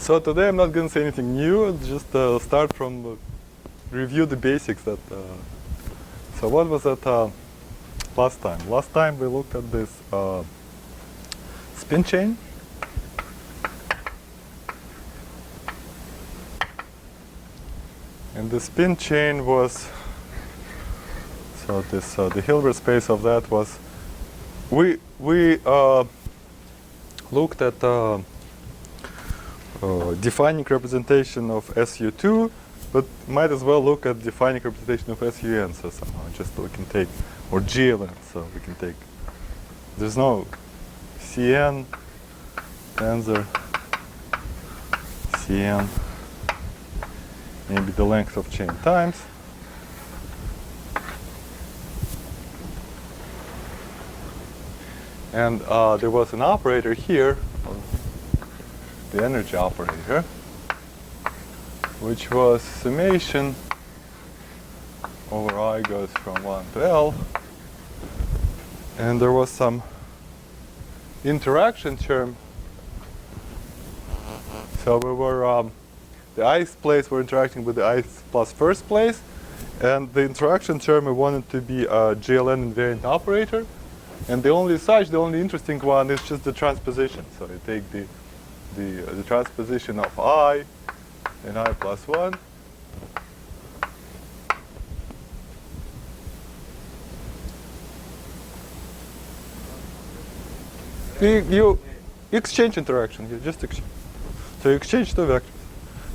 So today I'm not going to say anything new. I'll just start from review the basics. That so what was that last time? Last time we looked at this spin chain. And the spin chain was, so this the Hilbert space of that was, we looked at defining representation of SU2, but might as well look at defining representation of SUN. So somehow just we can take, or GLN, so we can take, there's no CN, tensor, CN, maybe the length of chain times. And there was an operator here, the energy operator, which was summation over I goes from 1 to L. And there was some interaction term. So we were, the ith place were interacting with the ith plus first place. And the interaction term we wanted to be a GLN invariant operator. And the only interesting one is just the transposition. So you take the transposition of I and I plus 1. You exchange interaction, you just exchange. So you exchange two vectors.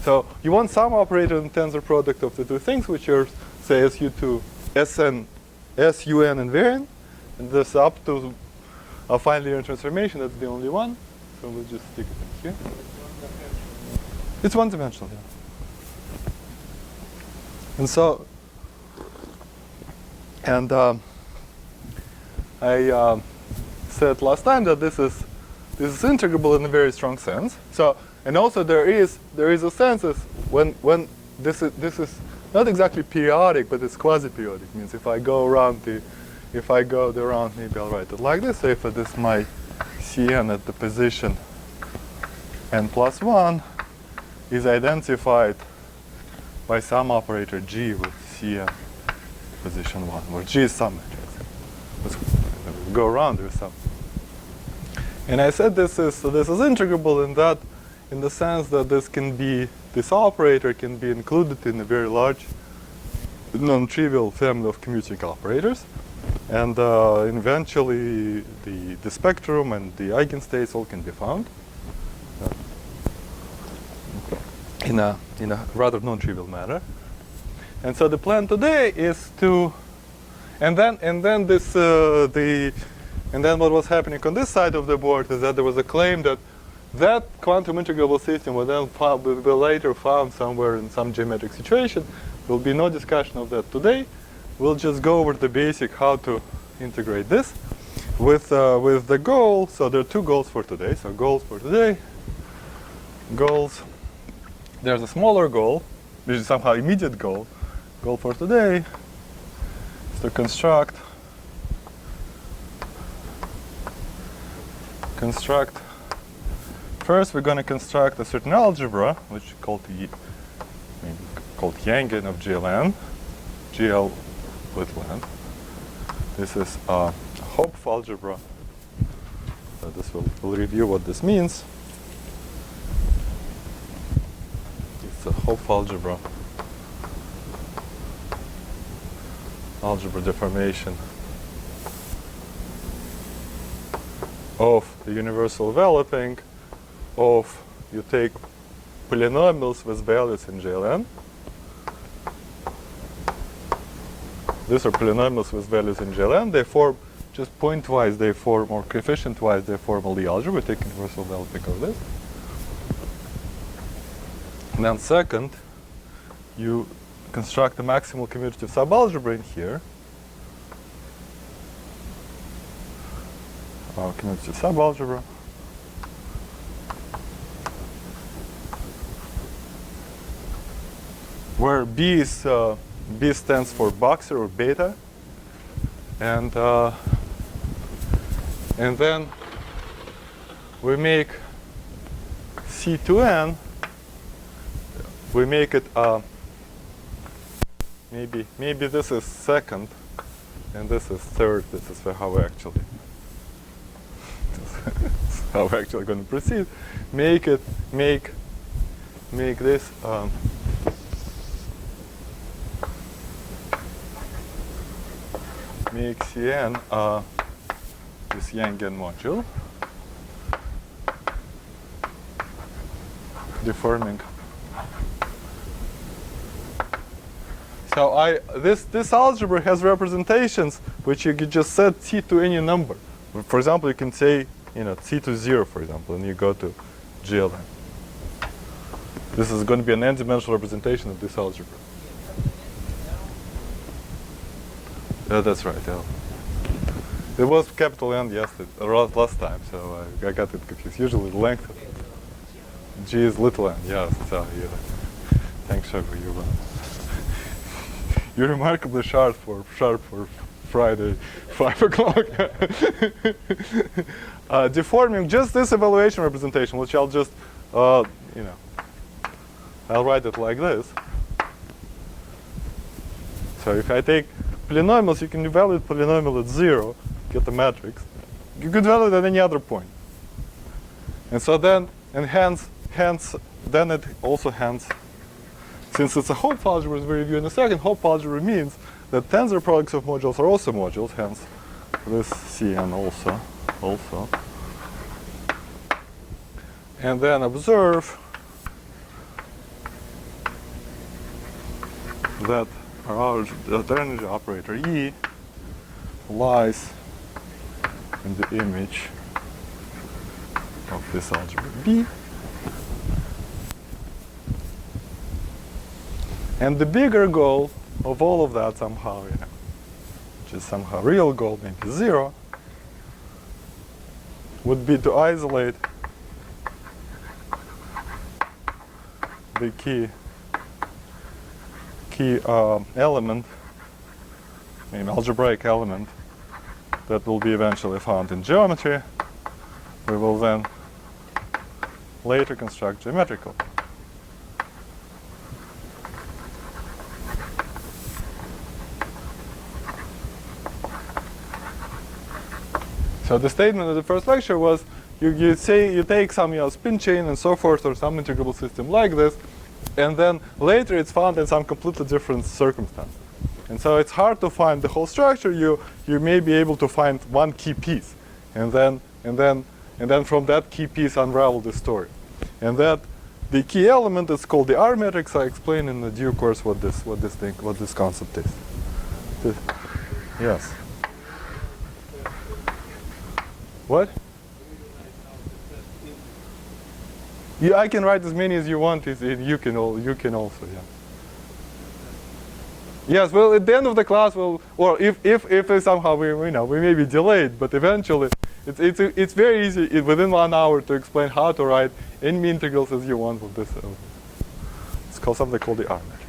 So you want some operator in the tensor product of the two things, which are, say, SU2, SN, SUN invariant. And this up to a fine linear transformation, that's the only one. So we'll just stick it in here. It's one dimensional, yeah. And so, and I said last time that this is integrable in a very strong sense. So, and also there is a sense as when this is not exactly periodic, but it's quasi-periodic. Means if I go around around, maybe I'll write it like this. So if it is my Cn at the position n plus 1 is identified by some operator G with Cn position 1, where G is some matrix. Let's go around with some. And I said this is integrable in the sense that this operator can be included in a very large non-trivial family of commuting operators. And eventually the spectrum and the eigenstates all can be found in a rather non-trivial manner. And so the plan today is to, and then what was happening on this side of the board is that there was a claim that quantum integrable system will then be later found somewhere in some geometric situation. There will be no discussion of that today. We'll just go over the basic how to integrate this with the goal. So there are two goals for today. So goals for today. Goals. There's a smaller goal, which is somehow immediate goal. Goal for today is to construct. First, we're going to construct a certain algebra, which is called Yangian of GLN. GL with length. This is a Hopf algebra. So this we'll review what this means. It's a Hopf algebra. Algebra deformation of the universal enveloping of, you take polynomials with values in GLN. These are polynomials with values in GLN. They form, just point-wise, they form, or coefficient-wise, they form all the algebra. Take universal enveloping of this. And then second, you construct a maximal commutative subalgebra in here. Commutative subalgebra. Where B stands for Boxer or beta, and then we make C2n we make it maybe this is second and this is third. This is how we actually how we're actually going to proceed. Make this make Cn this Yang module, deforming. So this algebra has representations which you could just set t to any number. For example, you can say t to 0, for example, and you go to GLN. This is going to be an n-dimensional representation of this algebra. That's right, L. It was capital N last time, so I got it confused. Usually the length of G is little n, yes. So thanks, Shaggy. You're remarkably sharp for Friday, 5 o'clock. Deforming just this evaluation representation, which I'll just, I'll write it like this. So if I take polynomials, you can evaluate polynomial at 0, get the matrix. You could evaluate at any other point. And so then, and hence, then it also since it's a Hopf algebra, as we review in a second, Hopf algebra means that tensor products of modules are also modules, hence this Cn also. And then observe that the energy operator E lies in the image of this algebra B. And the bigger goal of all of that somehow, which is somehow real goal, maybe 0, would be to isolate the key element, maybe algebraic element, that will be eventually found in geometry. We will then later construct geometrical. So the statement of the first lecture was you take some spin chain and so forth, or some integrable system like this, and then later it's found in some completely different circumstance. And so it's hard to find the whole structure. You may be able to find one key piece, and then from that key piece unravel the story. And that the key element is called the R-matrix. I explain in the due course what this concept is. Yes. What? Yeah, I can write as many as you want. You can also, yeah. Yes. Well, at the end of the class, or if somehow we may be delayed, but eventually, it's very easy within 1 hour to explain how to write any many integrals as you want with this. It's called something called the R-matrix.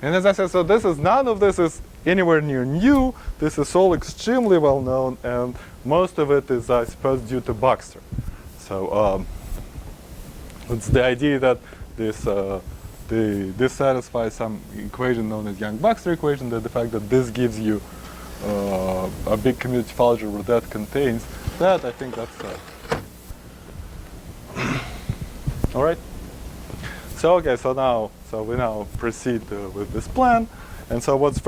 And as I said, so none of this is anywhere near new. This is all extremely well known, and most of it is, I suppose, due to Baxter. So it's the idea that this satisfies some equation known as Yang-Baxter equation, that the fact that this gives you a big commutative algebra that contains that, I think that's all right. So okay, so we now proceed with this plan. And so what's a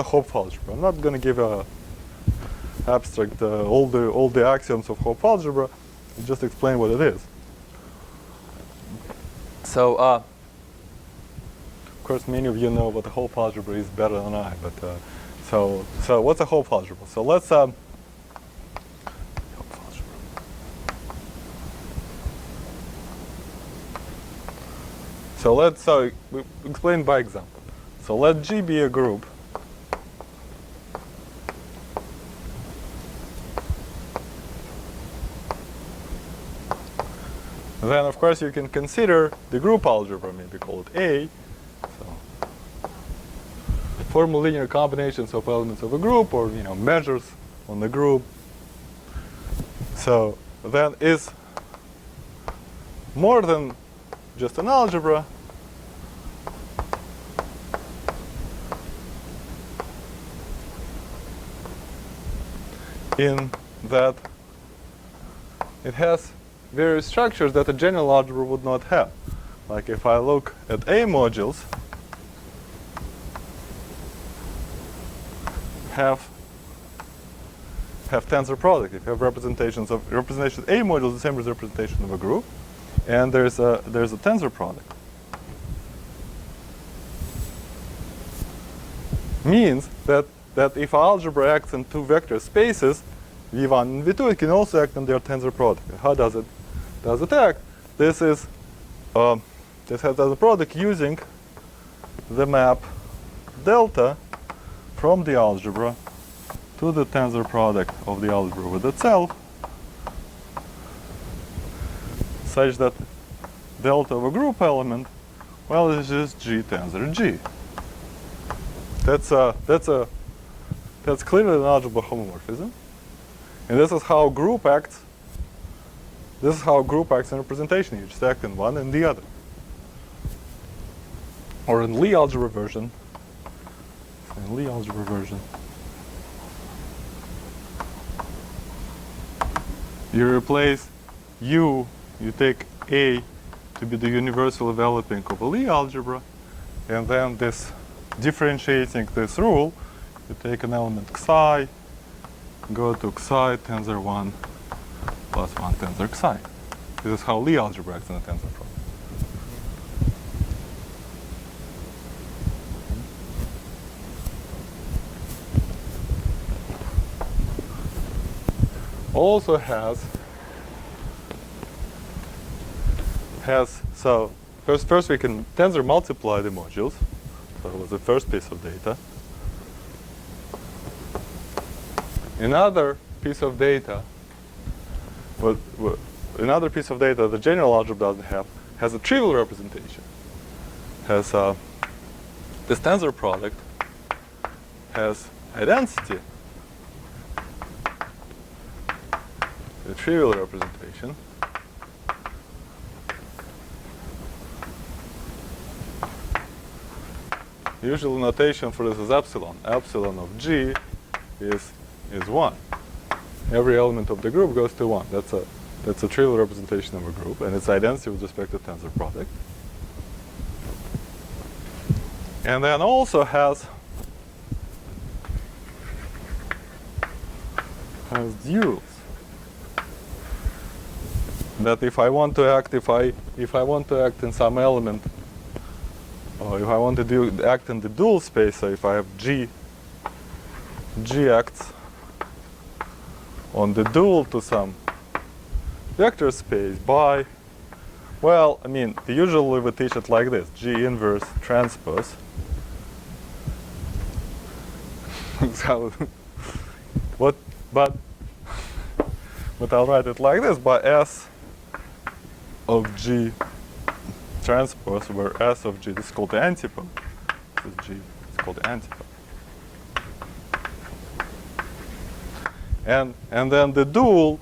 Hopf algebra? I'm not going to give a abstract all the axioms of Hopf algebra. I'll just explain what it is. So of course many of you know what a Hopf algebra is better than I. But so what's a Hopf algebra? So let's Hopf algebra. So we explain by example. So let G be a group then of course you can consider the group algebra, maybe call it A. So formal linear combinations of elements of a group, or measures on the group. So then is more than just an algebra, in that it has various structures that a general algebra would not have. Like if I look at A modules, have tensor product. If you have representations A module is the same as representation of a group, and there's a tensor product. Means that if algebra acts in two vector spaces, V1 and V2, it can also act on their tensor product. How does it act? This has tensor product using the map delta from the algebra to the tensor product of the algebra with itself, such that delta of a group element, well, is just G tensor G. That's clearly an algebra homomorphism, and this is how group acts. This is how group acts in representation. You just act in one and the other. Or in Lie algebra version. You replace U, you take A to be the universal enveloping of a Lie algebra, and then this differentiating this rule, you take an element xi, go to xi tensor 1 plus 1 tensor xi. This is how Lie algebra acts in a tensor product. Also so first we can tensor multiply the modules. So it was the first piece of data. Another piece of data the general algebra doesn't have has a trivial representation. Has this tensor product has identity. The trivial representation usual notation for this is epsilon. Epsilon of G is 1. Every element of the group goes to 1. That's a trivial representation of a group, and its identity with respect to tensor product. And then also has duals. That if I want to act in some element, or if I want to act in the dual space, so if I have G acts on the dual to some vector space by, well, I mean, usually we teach it like this: G inverse transpose. So, but I'll write it like this: by S of G transpose, where S of G, this is called the antipode. This is G, it's called the antipode. And then the dual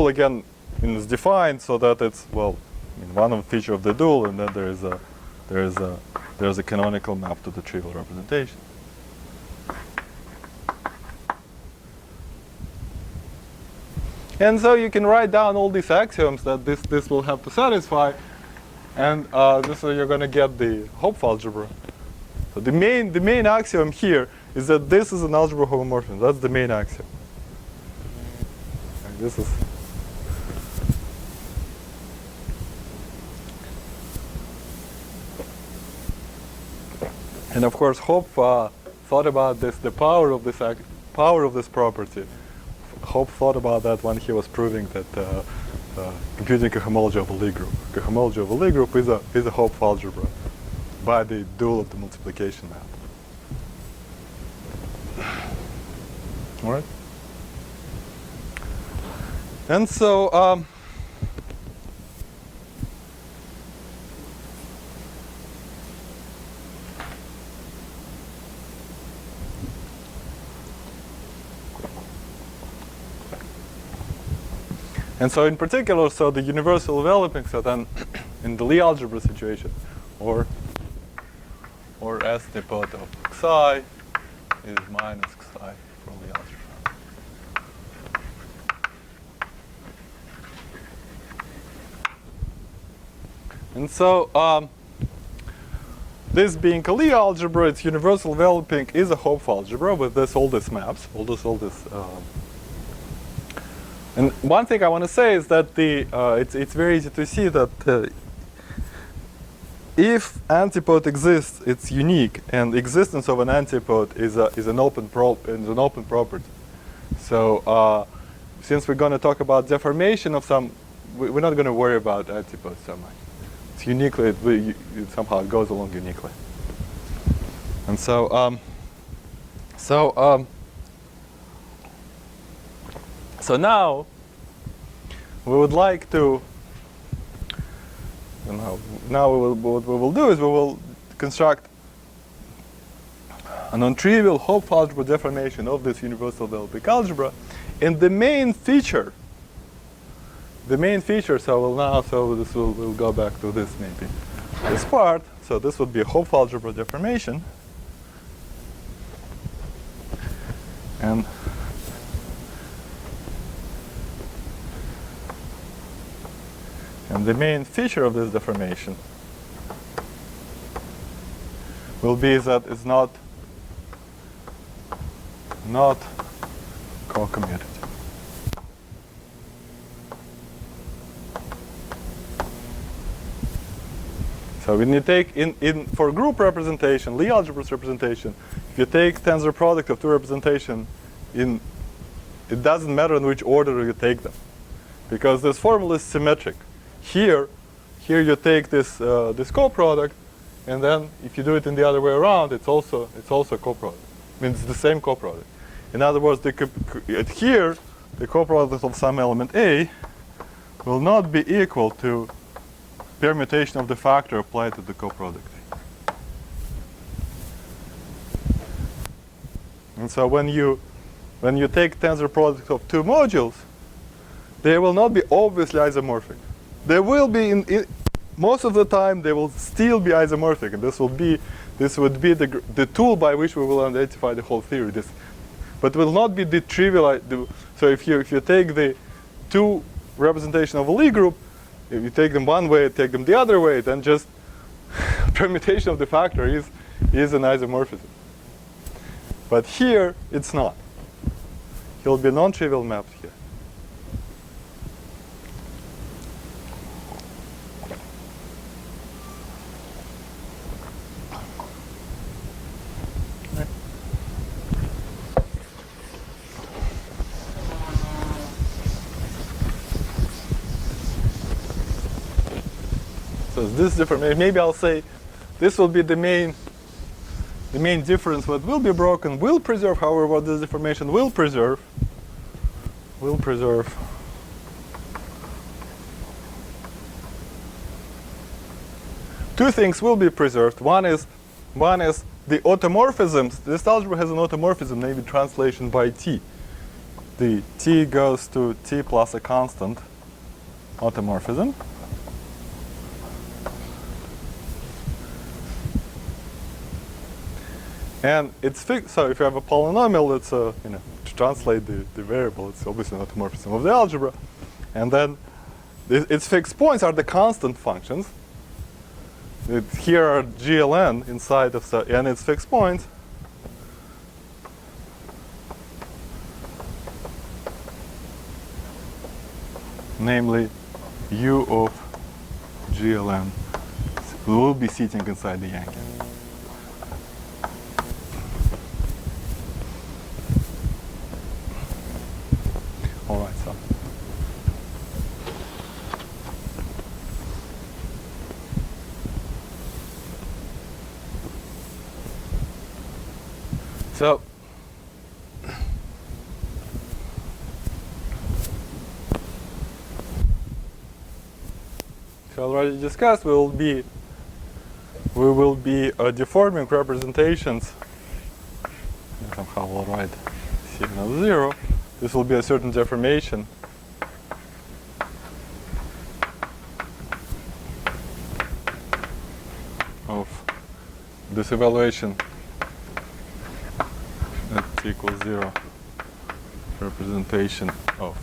again is defined so that it's, well, I mean, one of the features of the dual, and then there's a canonical map to the trivial representation. And so you can write down all these axioms that this will have to satisfy, and this is you're going to get the Hopf algebra. So the main axiom here is that this is an algebra homomorphism. That's the main axiom. And this is. And of course, Hopf thought about this, the power of this property. Hopf thought about that when he was proving that computing cohomology of a Lie group. Cohomology of a Lie group is a Hopf algebra by the dual of the multiplication map. All right. And so And so in particular, so the universal developing, so then in the Lie algebra situation, or S depot of xi is minus xi for Lie algebra. And so this being a Lie algebra, its universal developing is a Hopf algebra with all these maps, all this. And one thing I want to say is that it's very easy to see that if antipode exists, it's unique, and existence of an antipode is an open property. So since we're going to talk about deformation of some, we're not going to worry about antipodes so much. It's uniquely, somehow it goes along uniquely. And so so now we would like to, now what we will do is we will construct a non-trivial Hopf algebra deformation of this universal developing algebra. And the main feature, so this we'll go back to this maybe, this part. So this would be a Hopf algebra deformation. And the main feature of this deformation will be that it's not co-commutative. So when you take for group representation, Lie algebra representation, if you take tensor product of two representation, it doesn't matter in which order you take them, because this formula is symmetric. Here you take this coproduct, and then if you do it in the other way around, it's also coproduct. I mean, it's the same coproduct. In other words, here the coproduct of some element A will not be equal to permutation of the factor applied to the coproduct A. And so when you take tensor product of two modules, they will not be obviously isomorphic. They will be most of the time they will still be isomorphic, and this would be the tool by which we will identify the whole theory. But will not be the trivial. So if you take the two representation of a Lie group, if you take them one way, take them the other way, then just permutation of the factor is an isomorphism. But here it's not. It will be non-trivial mapped here. So this different. Maybe I'll say this will be the main difference. What will be broken will preserve. However, what this deformation will preserve. Two things will be preserved. One is the automorphisms. This algebra has an automorphism, maybe translation by t. The t goes to t plus a constant automorphism. And it's fixed. So if you have a polynomial, it's to translate the variable, it's obviously an automorphism of the algebra. And then its fixed points are the constant functions. Here are GLN inside of and its fixed points. Namely, U of GLN will be sitting inside the Yang. All right, so already discussed, we will be deforming representations. Somehow we'll write sigma 0. This will be a certain deformation this evaluation at t equals 0 representation of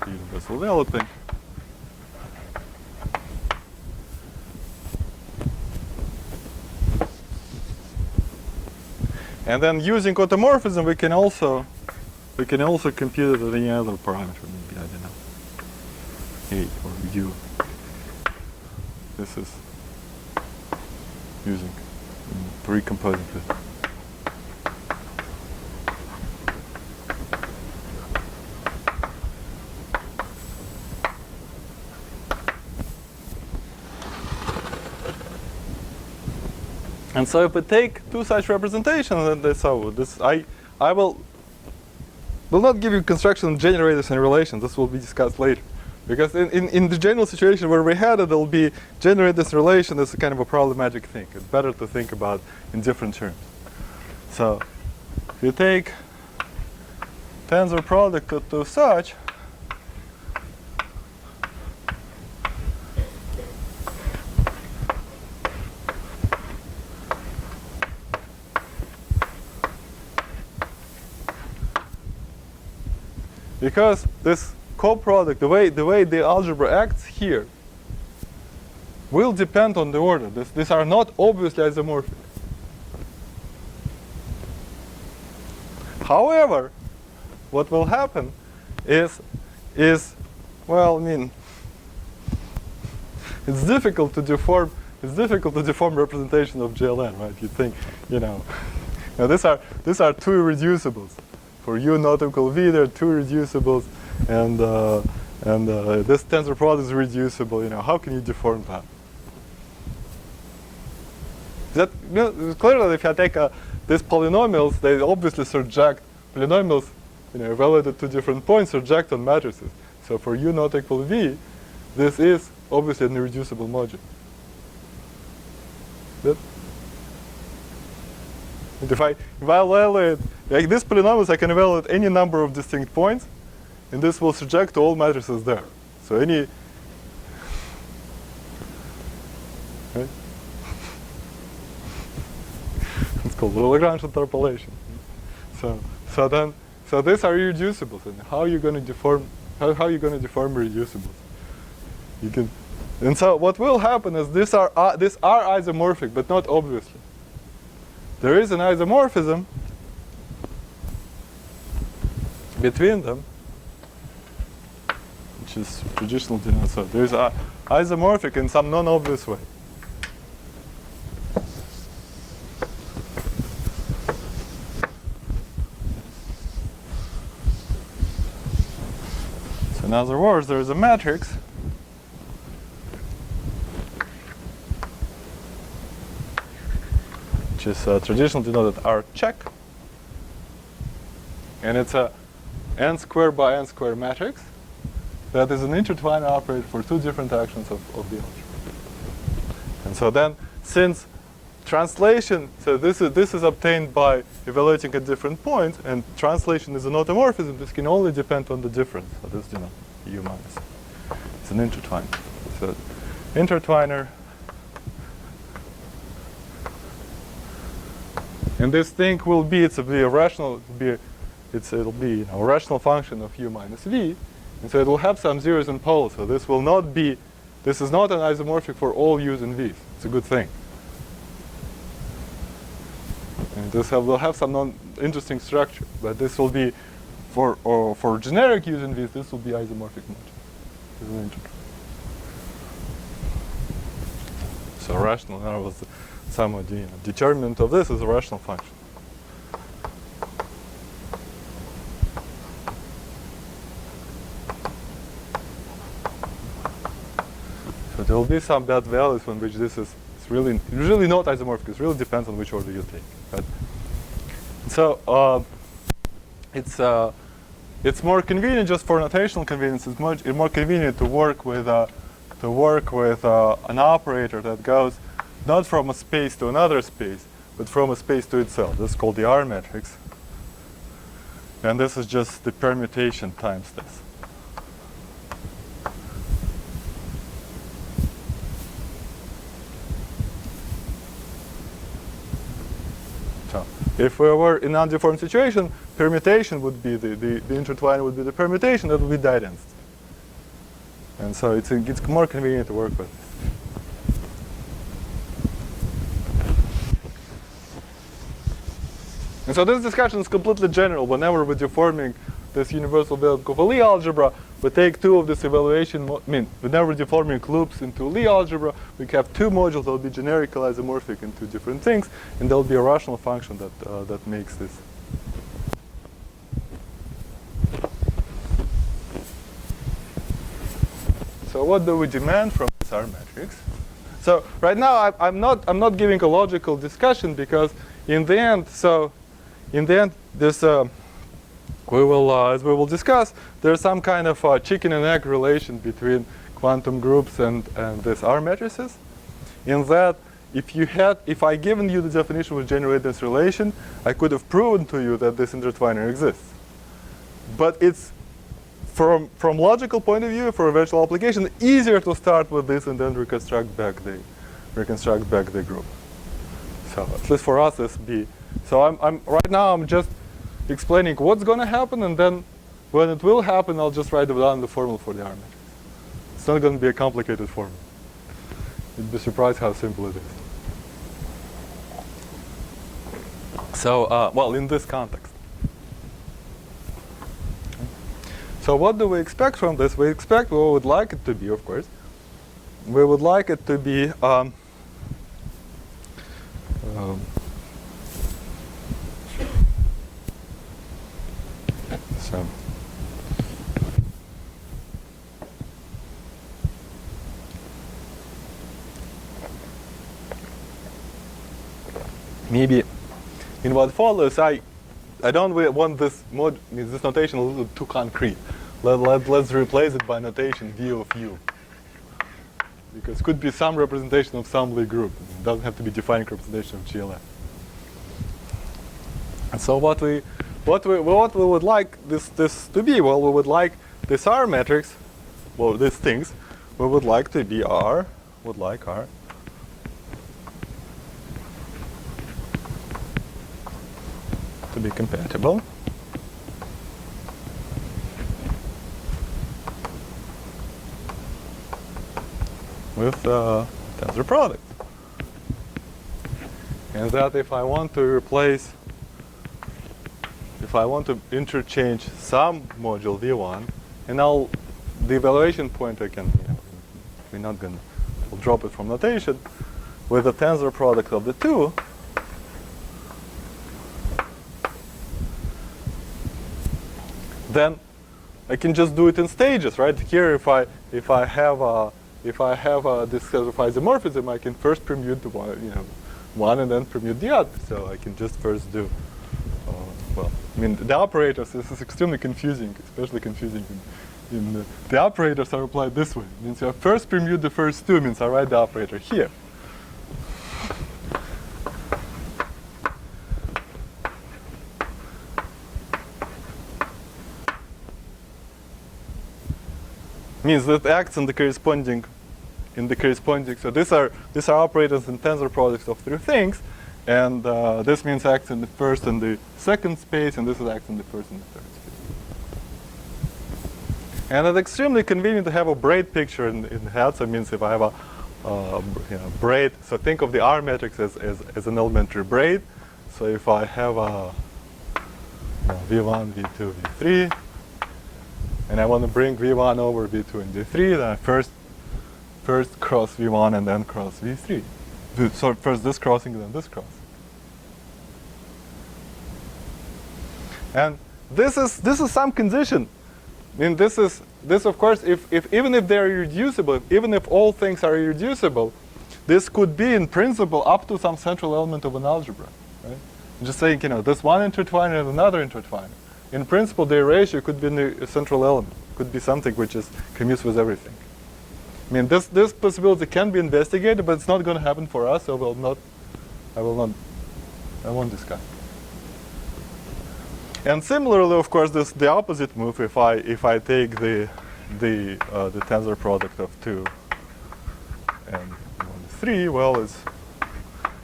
the universe developing. And then using automorphism, we can also compute it at any other parameter, maybe, I don't know, A or U. This is using recomposing it. And so if we take two such representations, then I will not give you construction of generators and relations. This will be discussed later. Because in the general situation where we had it, there will be generators and relations as a kind of a problematic thing. It's better to think about in different terms. So if you take tensor product to such, because this coproduct, the way the algebra acts here, will depend on the order. These are not obviously isomorphic. However, what will happen is well, I mean, it's difficult to deform representation of GLN, right? You think, now these are two irreducibles. For U not equal V, there are two irreducibles, and this tensor product is reducible. How can you deform that? It's clear that if you take these polynomials, they obviously surject polynomials, evaluated at two different points, surject on matrices. So for U not equal V, this is obviously an irreducible module. And if I evaluate, like these polynomials, I can evaluate any number of distinct points, and this will surject to all matrices there. So any, right? It's called Lagrange interpolation. So these are irreducibles, and how are you going to deform? How are you going to deform irreducibles? You can, and so what will happen is these are isomorphic, but not obviously. There is an isomorphism between them, which is traditional denoted. So there is isomorphic in some non-obvious way. So in other words, there is a matrix which is traditionally denoted R check, and it's a n squared by n squared matrix that is an intertwiner operator for two different actions of the algebra. And so then, since translation, so this is obtained by evaluating at different points, and translation is an automorphism, this can only depend on the difference. So this is U minus. It's an intertwiner. So intertwiner. And this thing will be, it'll be a rational function of U minus V, and so it will have some zeros and poles. So this is not an isomorphic for all U's and V's. It's a good thing. And this will have some non-interesting structure, but this will be for generic U's and V's. This will be isomorphic module. This is an integer. So rational. That was somewhat determinant of this is a rational function. So there will be some bad values on which this is really not isomorphic. It really depends on which order you take. Right? So it's more convenient just for notational convenience. It's more convenient to work with an operator that goes not from a space to another space, but from a space to itself. This is called the R matrix. And this is just the permutation times this. If we were in an undeformed situation, permutation would be the intertwine would be the permutation, that would be die density. And so it's more convenient to work with. And so this discussion is completely general. Whenever we're deforming this universal Vygotsky Lie algebra, we take two of this evaluation. Whenever we're deforming loops into Lie algebra, we have two modules that will be generical isomorphic in two different things, and there will be a rational function that makes this. So what do we demand from this R matrix? So right now I'm not giving a logical discussion, because in the end, this as we will discuss, there's some kind of chicken and egg relation between quantum groups and this R matrices. In that, if I given you the definition which generate this relation, I could have proven to you that this intertwiner exists. But it's from logical point of view, for a virtual application, easier to start with this and then reconstruct back the group. So at least for us, this be. So right now I'm just explaining what's going to happen, and then when it will happen, I'll just write down the formula for the R matrix. It's not going to be a complicated formula. You'd be surprised how simple it is. So, well, in this context. So what do we expect from this? We expect what we would like it to be, of course. We would like it to be so maybe in what follows, I don't want this notation a little too concrete. Let's replace it by notation V of U. Because it could be some representation of some Lie group. It doesn't have to be defining representation of GLF. And so what we would like this to be, well, we would like this R matrix, well, these things, we would like to be R, would like R. To be compatible with tensor product. And that if I want to interchange some module V1, and the evaluation point I can, we're not gonna, we'll drop it from notation, with the tensor product of the two, then I can just do it in stages, right? Here, if I have this kind of isomorphism, I can first permute the one and then permute the other. So I can just first do, well, I mean, the operators, this is extremely confusing, especially confusing in the operators are applied this way. It means I first permute the first two, means I write the operator here. Means that acts in the corresponding, so these are operators in tensor products of three things, and this means acts in the first and the second space, and this is acts in the first and the third space. And it's extremely convenient to have a braid picture in the head. So it means if I have a braid, so think of the R matrix as an elementary braid. So if I have a V1, V2, V3, and I want to bring V1 over V2 and V3, then I first cross V1 and then cross V3. So first this crossing and then this crossing. And this is some condition. I mean, this of course, even if they're irreducible, even if all things are irreducible, this could be in principle up to some central element of an algebra, right? I'm just saying, this one intertwiner and another intertwiner. In principle, their ratio could be a central element. Could be something which commutes with everything. I mean, this possibility can be investigated, but it's not going to happen for us. So I won't discuss. And similarly, of course, the opposite move. If I take the tensor product of 2 and 3, well,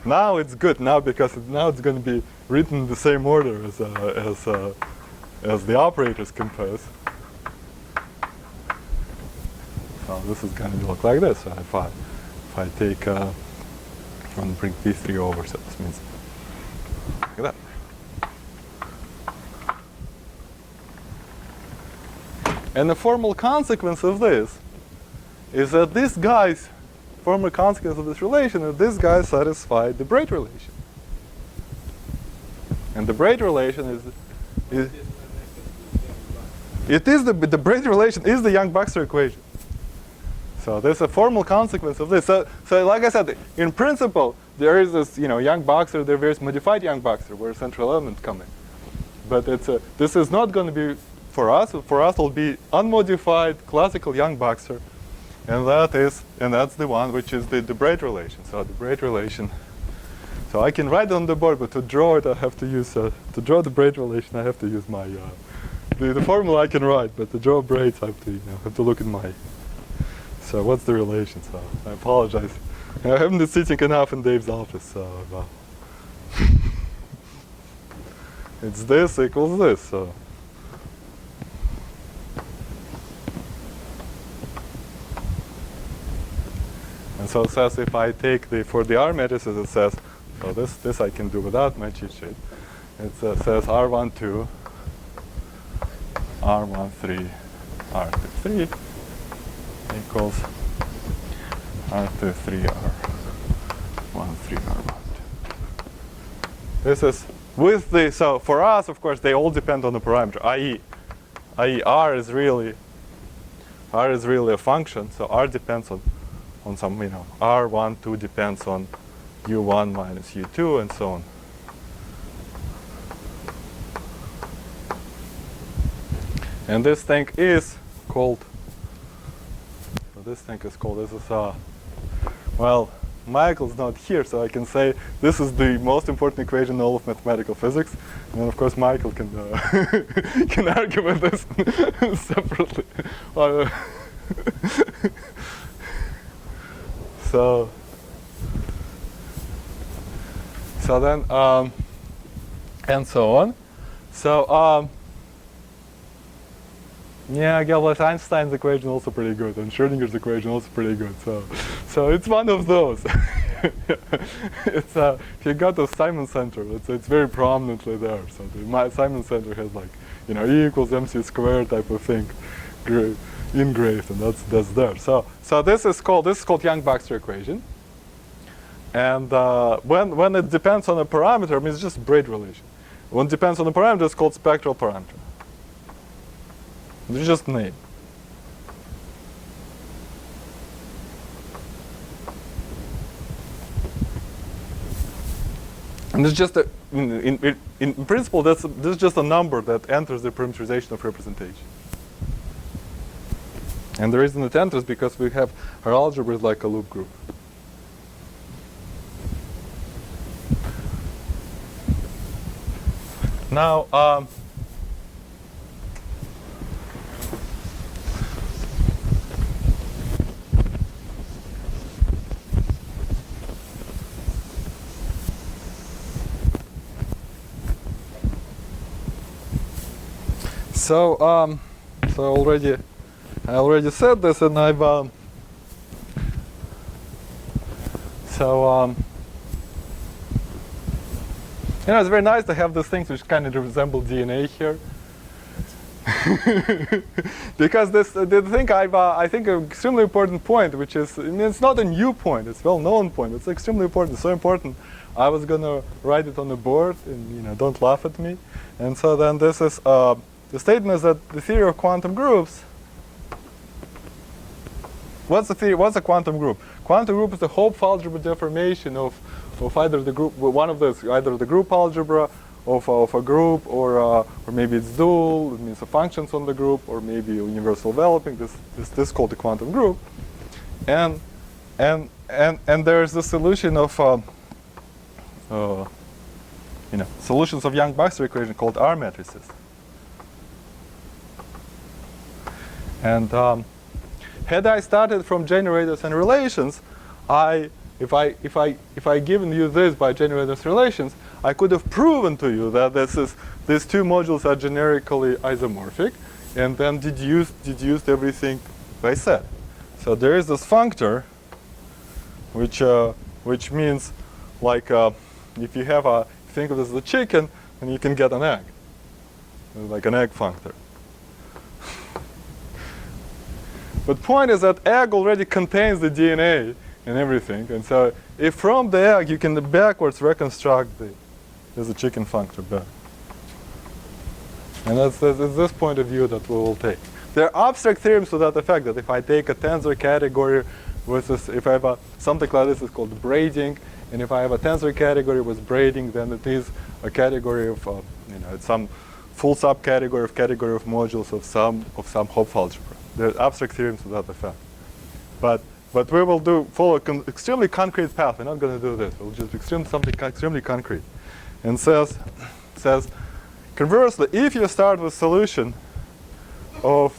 now it's good now because now it's going to be written in the same order as the operators compose. So this is going to look like this. So if I take, I'm going to bring P3 over, so this means like that. And the formal consequence of this is that this guy's formal consequence of this relation is this guy satisfies the braid relation. And the braid relation is the braid relation is the Yang-Baxter equation. So there's a formal consequence of this. So like I said, in principle, there is this, Yang-Baxter, there is modified Yang-Baxter where central element come in. But this is not going to be for us. For us, it will be unmodified classical Yang-Baxter, and that's the one which is the braid relation. So the braid relation. So I can write it on the board, but to draw it, I have to use to draw the braid relation. I have to use my the formula I can write, but to draw braids, I have to look at my. So what's the relation? So I apologize. I haven't been sitting enough in Dave's office. So it's this equals this. So. And so it says if I take for the R-matrices, it says, so this I can do without my cheat sheet. It says R12, R13, R23 equals R23, R13, R12. This is with the, so for us, of course, they all depend on the parameter, i.e. R is really a function, so R depends on some, R1, 2 depends on U1 minus U2 and so on. And this thing is called, this is, well, Michael's not here, so I can say this is the most important equation in all of mathematical physics. And of course, Michael can can argue with this separately. So then, and so on. So, yeah, Einstein's equation also pretty good, and Schrödinger's equation also pretty good. So it's one of those. It's if you got the Simon center, it's very prominently there. So the Simon center has like E equals mc squared type of thing engraved, and that's there. So this is called Yang-Baxter equation. And when it depends on a parameter, I mean, it's just braid relation. When it depends on the parameter, it's called spectral parameter. It's just name. And it's just in principle, this is just a number that enters the parameterization of representation. And the reason it enters because we have our algebra is like a loop group. Now, I already said this, and I've it's very nice to have these things which kind of resemble DNA here. Because the thing I think an extremely important point, which is, I mean, it's not a new point, it's a well-known point, it's extremely important, so important, I was gonna write it on the board, and don't laugh at me. And so then this is, the statement is that the theory of quantum groups, what's the theory, what's a quantum group? Quantum group is the Hopf algebra deformation of either the group, one of those, either the group algebra of a group, or maybe it's dual, it means the functions on the group, or maybe universal enveloping. This is called the quantum group, and there's the solution of solutions of Yang-Baxter equation called R-matrices. And had I started from generators and relations, if I given you this by generators relations, I could have proven to you that these two modules are generically isomorphic, and then deduced everything I said. So there is this functor, which means like if you have think of it as a chicken, then you can get an egg, like an egg functor. But point is that egg already contains the DNA and everything, and so if from the egg you can backwards reconstruct there's a chicken functor back. And that's this point of view that we will take. There are abstract theorems to that effect, that if I take a tensor category versus if I have something like this is called braiding, and if I have a tensor category with braiding, then it is a category of it's some full subcategory of modules of some Hopf algebra. There are abstract theorems to that effect. But we will follow extremely concrete path. We're not going to do this. We'll just something extremely concrete. And says conversely, if you start with solution of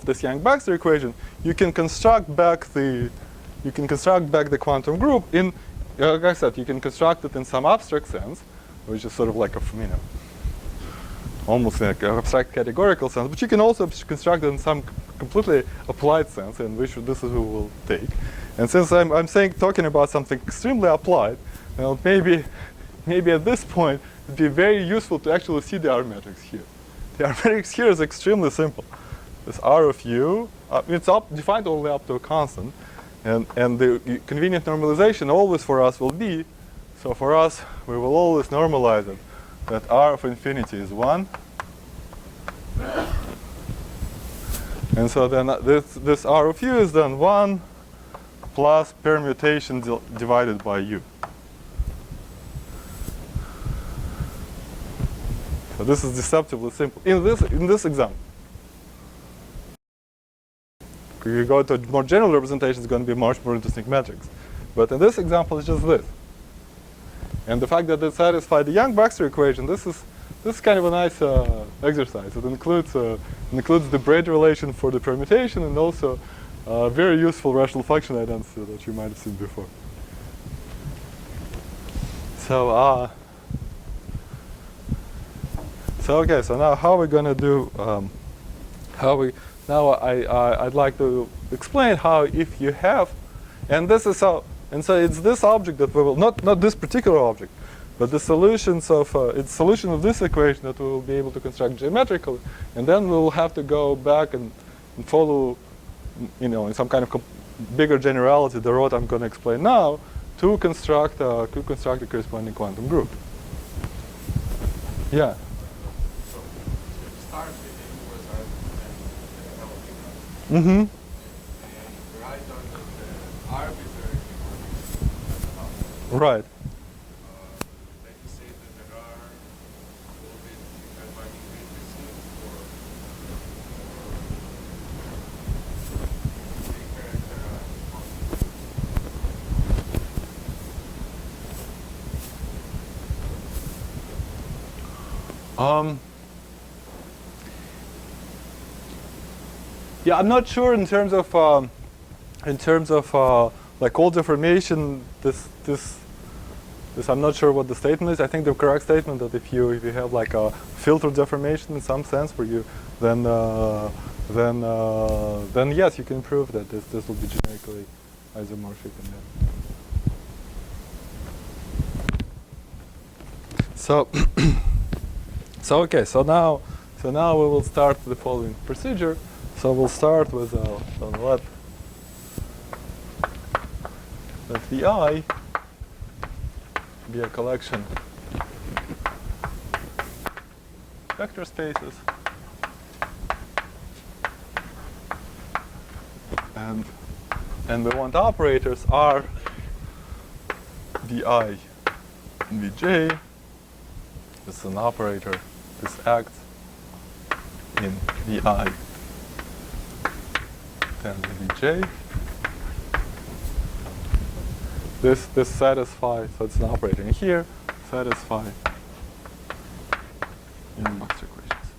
this Yang-Baxter equation, you can construct back the quantum group in, like I said, you can construct it in some abstract sense, which is sort of like almost like an abstract categorical sense, but you can also construct it in some completely applied sense, in which this is what we will take. And since I'm talking about something extremely applied, well, maybe at this point it'd be very useful to actually see the R-matrix here. The R-matrix here is extremely simple. This R of u, it's defined only up to a constant, and the convenient normalization always for us will be, so for us we will always normalize it, that R of infinity is 1. And so then this R of u is then 1 plus permutation divided by u. So this is deceptively simple. In this example, if you go to a more general representation, it's going to be much more interesting metrics. But in this example, it's just this. And the fact that it satisfies the Yang-Baxter equation, this is kind of a nice exercise. It includes the braid relation for the permutation, and also very useful rational function identity that you might have seen before. So okay. So now how are we going to do? I'd like to explain how if you have, and this is how. And so it's this object that we will, not this particular object, but the solutions of, it's solution of this equation that we will be able to construct geometrically, and then we'll have to go back and follow, in some kind of bigger generality, the road I'm going to explain now, to construct a corresponding quantum group. Yeah? So it starts with the inverse argument and Mm-hmm. write on the arbitrary. Right. Like you say that there are a little bit combining matrices or yeah, I'm not sure in terms of like all deformation. This I'm not sure what the statement is. I think the correct statement that if you have like a filter deformation in some sense for you, then yes, you can prove that this will be generically isomorphic in that. So okay. So now we will start the following procedure. So we'll start with let VI be a collection vector spaces, and we want operators R, VI, and VJ. This is an operator. This acts in VI and VJ. This satisfies, so it's an operator in here, satisfy Yang-Baxter equations.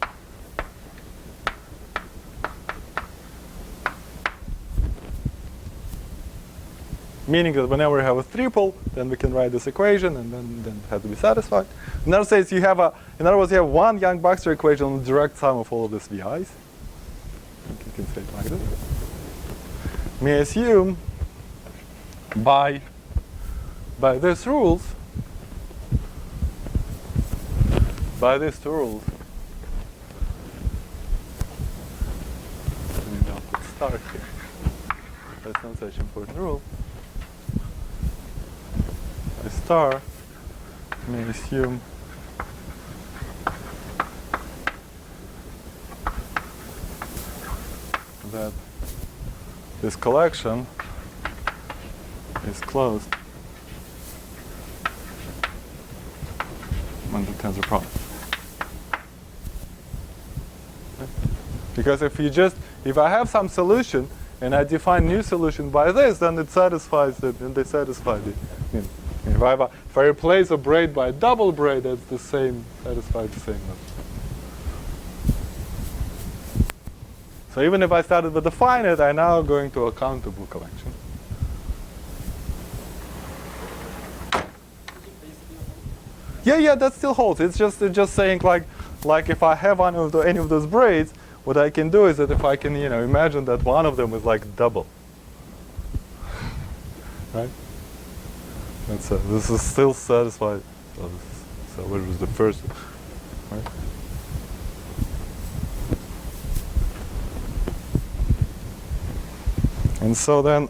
meaning that whenever we have a triple, then we can write this equation, and then it has to be satisfied. In other words, you have one Yang-Baxter equation on the direct sum of all of these VI's. You can say it like this. We assume by these rules, by these two rules, maybe I'll put star here. That's not such an important rule. A star may assume that this collection is closed on the tensor product. Okay? Because if I have some solution and I define new solution by this, then it satisfies it, and they satisfy the. If I replace a braid by a double braid, that's the same, satisfies the same number. So even if I started with a finite, I'm now going to a countable collection. Yeah, that still holds. It's just saying like if I have any of those braids, what I can do is that if I can imagine that one of them is like double, right? And so this is still satisfied. So what was the first, right? And so then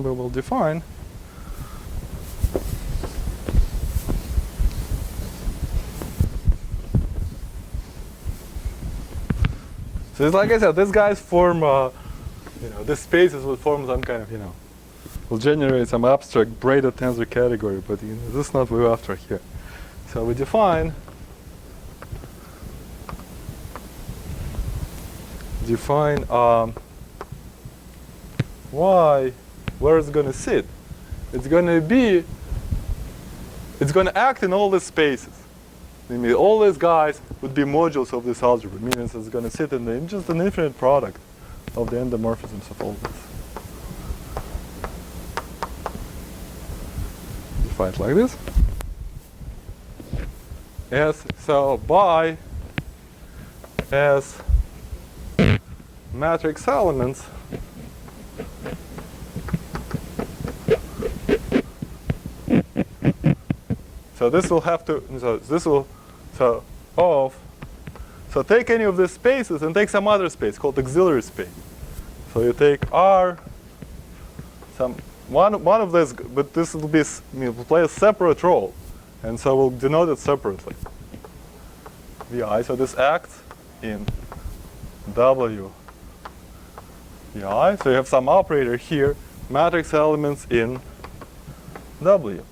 we will define so it's like I said, these guys form these spaces will form some kind of will generate some abstract braided tensor category, but this is not what we're after here. So we define y, where it's going to sit. It's going to act in all these spaces. I mean, all these guys would be modules of this algebra, meaning it's going to sit in just an infinite product of the endomorphisms of all this. Define it like this. So by as matrix elements so this will have to so take any of these spaces and take some other space called auxiliary space. So you take R, one of these, but this will will play a separate role, and so we'll denote it separately. Vi, so this acts in W Vi. So you have some operator here, matrix elements in W.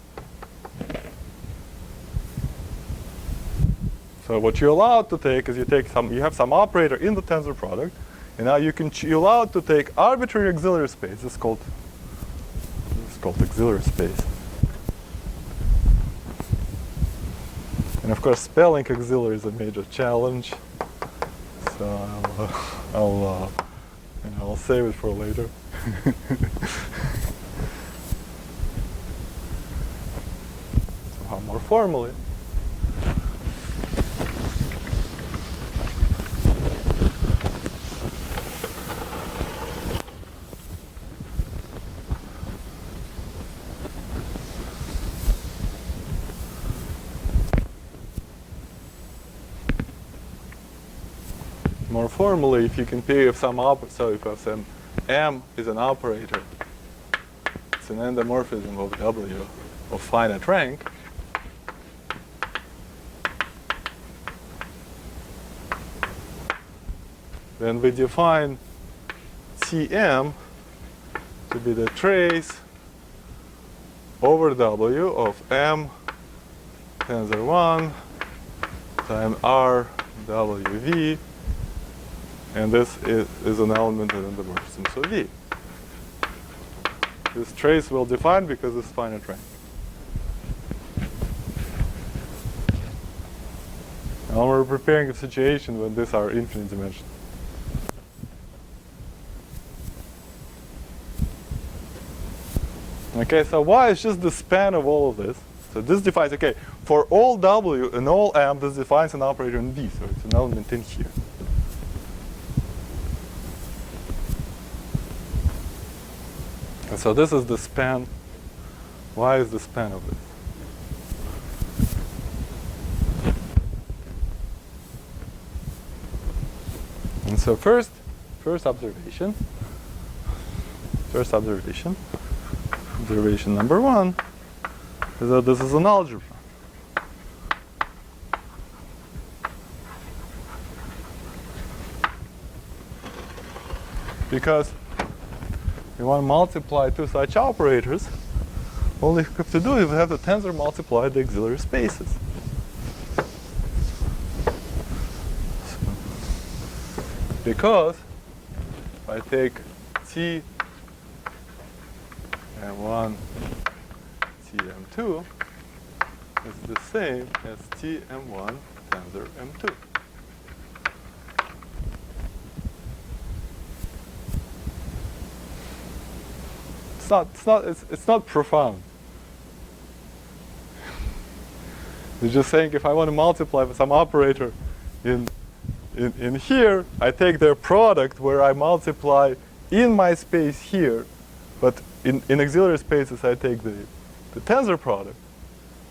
So what you're allowed to take is you have some operator in the tensor product, and now you're allowed to take arbitrary auxiliary space. This is called auxiliary space. And of course, spelling auxiliary is a major challenge. So I'll save it for later. Somehow more formally. More formally, if you compare some so if some M is an operator, it's an endomorphism of W of finite rank. Then we define Tm to be the trace over W of M tensor 1 times R WV. And this is an element in the endomorphism, so V. This trace will define because it's finite rank. Now we're preparing a situation when these are infinite dimensional. Okay, so y is just the span of all of this. So this defines, okay, for all w and all m, this defines an operator in V, so it's an element in here. And so this is the span, y is the span of this. And so first observation number one is that this is an algebra. Because you want to multiply two such operators, all you have to do is have the tensor multiply the auxiliary spaces. Because if I take T m1, T m2, it's the same as T m1 tensor m2. It's not profound. It's just saying if I want to multiply with some operator in here, I take their product where I multiply in my space here, but in auxiliary spaces I take the tensor product.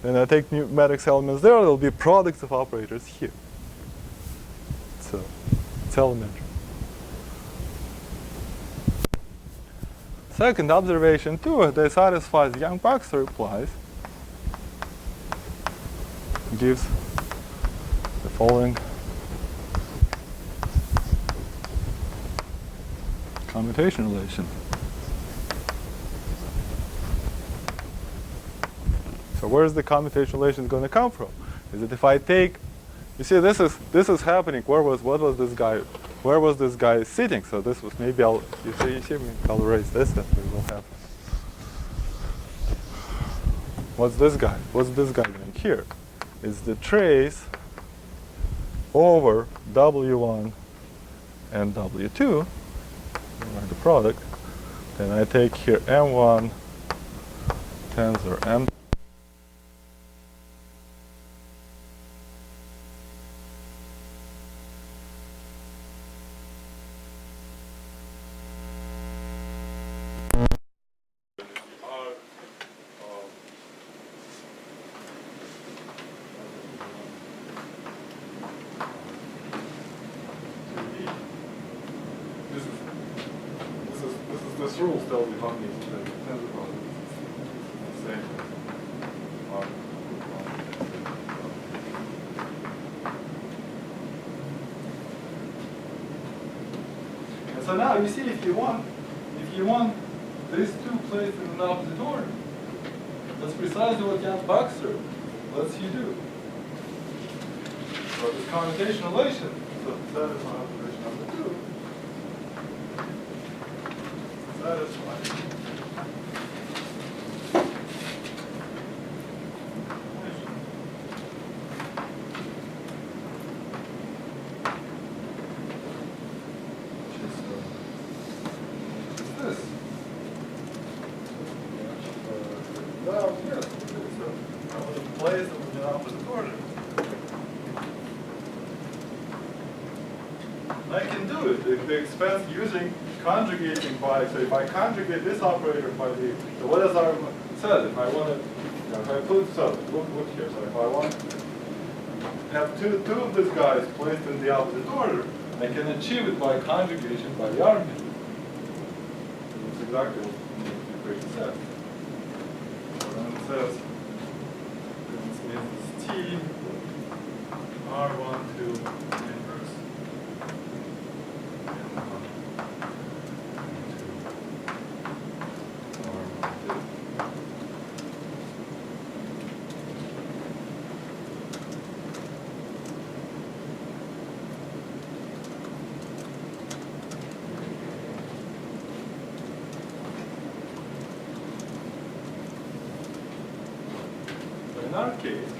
Then I take new matrix elements there, there'll be products of operators here. So it's elementary. Second observation too, they satisfies Yang-Baxter replies. Gives the following commutation relation. So where is the commutation relation going to come from? Is it if I take, you see this is happening. What was this guy? Where was this guy sitting? So this was maybe I'll erase this and we will have. What's this guy? What's this guy doing here? It's the trace over W1 and W2, the product. Then I take here M1 tensor M. This rule tells me how many tensor products is the same. And so now you see if you want these two placed in an opposite order, that's precisely what Yang-Baxter lets you do. So this commutation relation, so that is my observation number 2. That is fine. This. Well, yes, so I want to place them in the opposite order. I can do it at the expense using conjugating by, so if I conjugate this operator by the what does our said, if I want to, if I put, so look here, so if I want to have two of these guys placed in the opposite order, I can achieve it by conjugation by the R-matrix. That's exactly what the equation says. So then it says, this means T, R1 to inverse. In our case,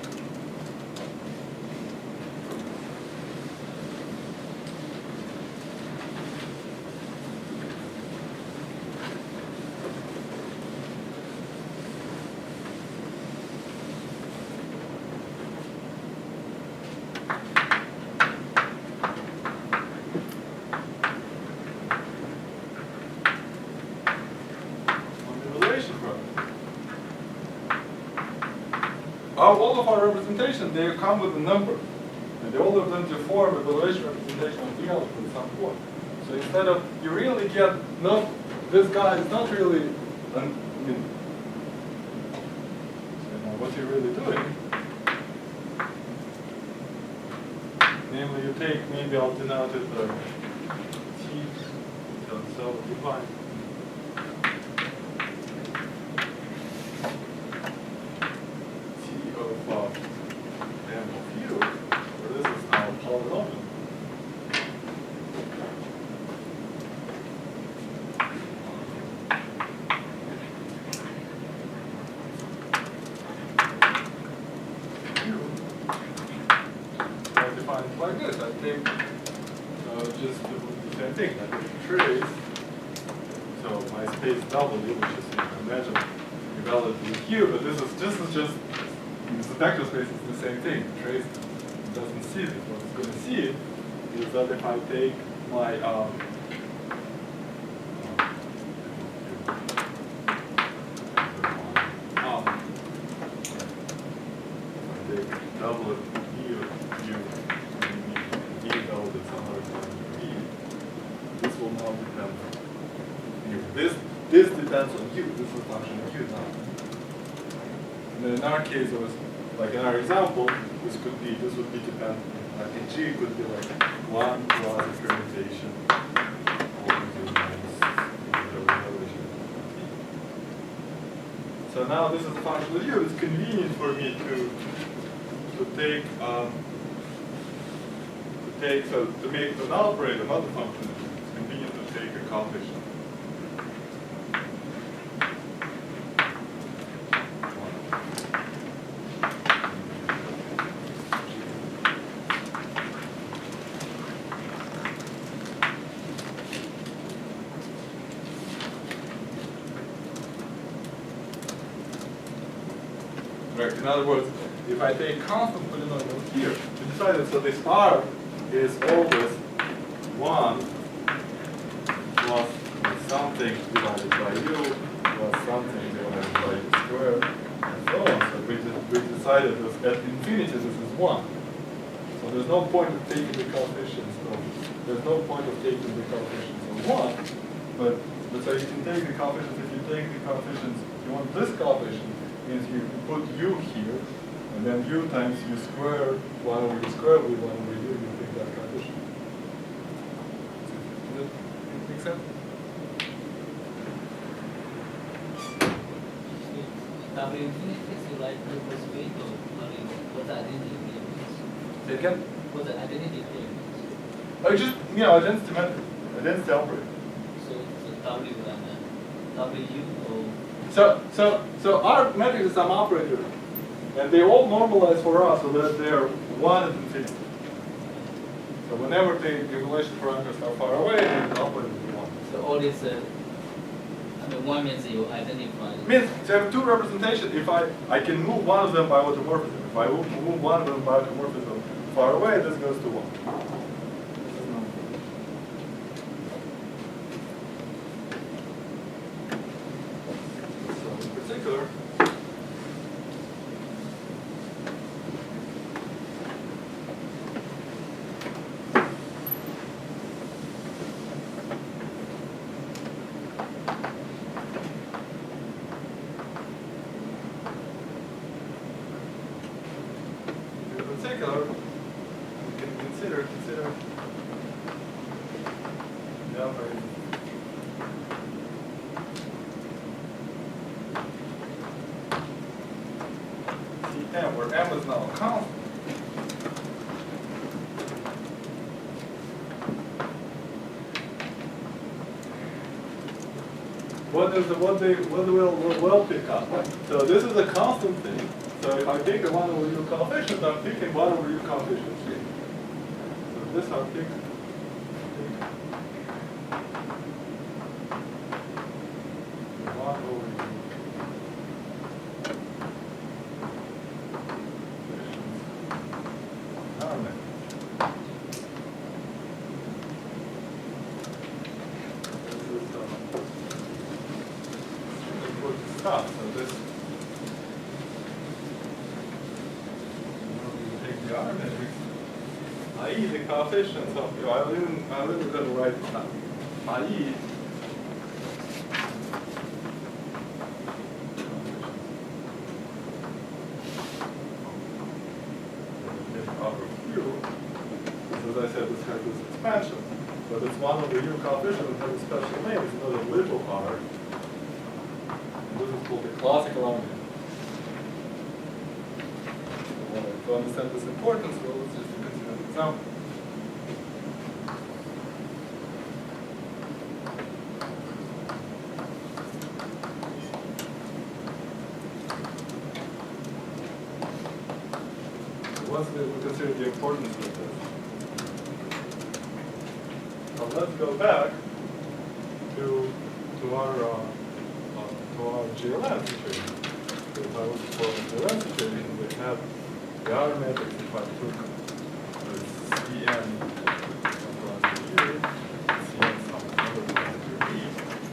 all of our representations, they come with a number. And they all of them deform evaluation representation of the algebra at some point. So instead of, you really get, not, this guy is not really, I mean, so now what you're really doing, namely you take, maybe I'll denote it T, so divide. T of M of U, where this is now a polynomial. Like this, I think just the same thing. I take trace, so my space W, which is imagine evaluated with Q, but this is just the vector space is the same thing. Trace doesn't see this. What it's going to see is that if I take my if I take W here, U. This will now depend on U. This depends on U. This is a function of U now. And then in our case, it was like in our example, this would be dependent. Like in G, it could be like 1 plus a permutation over to minus the relation. So now this is a function of U. It's convenient for me to make an operator, not a function, it's convenient to take a coefficient. Right. In other words, if I take constant polynomial here, we decided so this R is always 1 plus something divided by U plus something divided by U squared and so on. So we decided that at infinity this is 1. So there's no point of taking the coefficients of 1. But so you can take the coefficients, if you take the coefficients, you want this coefficient, means you put U here, and then U times U squared, 1 over U squared with 1 over U, you take that coefficient. Does that make sense? W infinity is like the first way to what's the identity claim? Say it again? What's the identity claim? Oh, just, identity method, identity operator. So W and W or So our metric is some operator, and they all normalize for us so that they're 1 at infinity. So whenever the evaluation parameters are far away, then the operator will be 1. so all this one means you identify. Means to have two representations. If I can move one of them by automorphism. If I move one of them by automorphism far away, this goes to 1. Particular, we can consider the algorithm. M, where M is now a constant. What will pick up? So this is a constant thing. So if I take a 1 over U coefficient, I'm picking 1 over U coefficient 3. So this I'll pick. 1 over U. So this i.e. the coefficients of, I'm really going to write i.e. As I said, this has this expansion, but it's one of the U coefficients that has a special name. It's not a little r. And this is called the classical argument. To understand this importance, well, let's just consider an example. Once we consider the importance of this, now let's go back to our GLN situation. So if I was to form a GLN situation, we have the R-matrix. If I took Cn equals to U, Cn some other parameter B,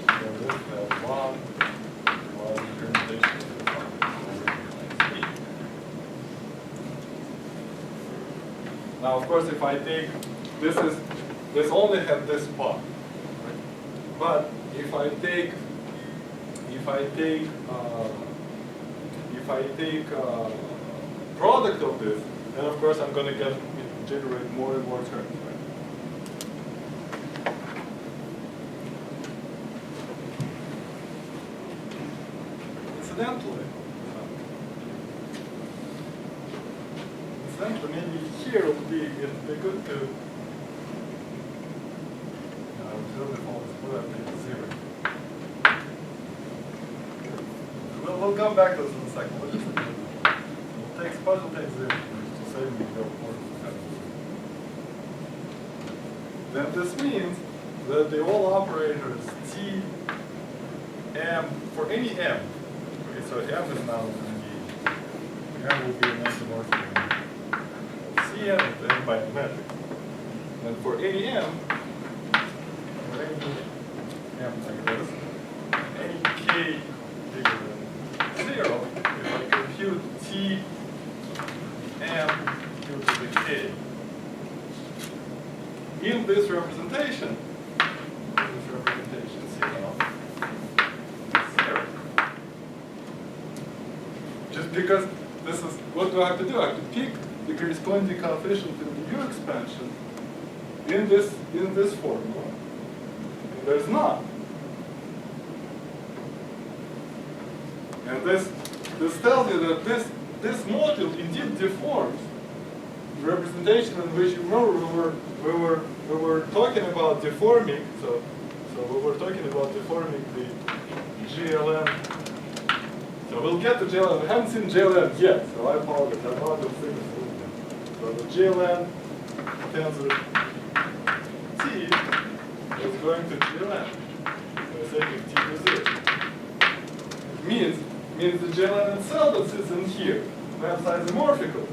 then this has 1 plus the permutation of the function over B. Now, of course, if I take this only had this part, right? But if I take product of this, then of course I'm going to generate more and more terms, right? Incidentally, maybe here it would be good to We'll come back to this in a second. We'll take suppose we'll take 0 to save me the Then this means that the all operators T, M, for any M, okay, so M is now going to be, M will be an isomorphic Cn and M by the matrix. And for any M, like this, any k bigger than 0, if I compute T M due to the k in this representation, C0, just because this is, what do I have to do? I have to pick the corresponding coefficient in the U expansion in this formula. And there's not. And this tells you that this module indeed deforms the representation in which, you remember, we were talking about deforming. So we were talking about deforming the GLN. So we'll get to GLN. We haven't seen GLN yet, so I apologize. I'm not going to say this. So the GLN tensor T is going to GLN. So taking T to 0. It means the GLN itself that sits in here, that's isomorphical.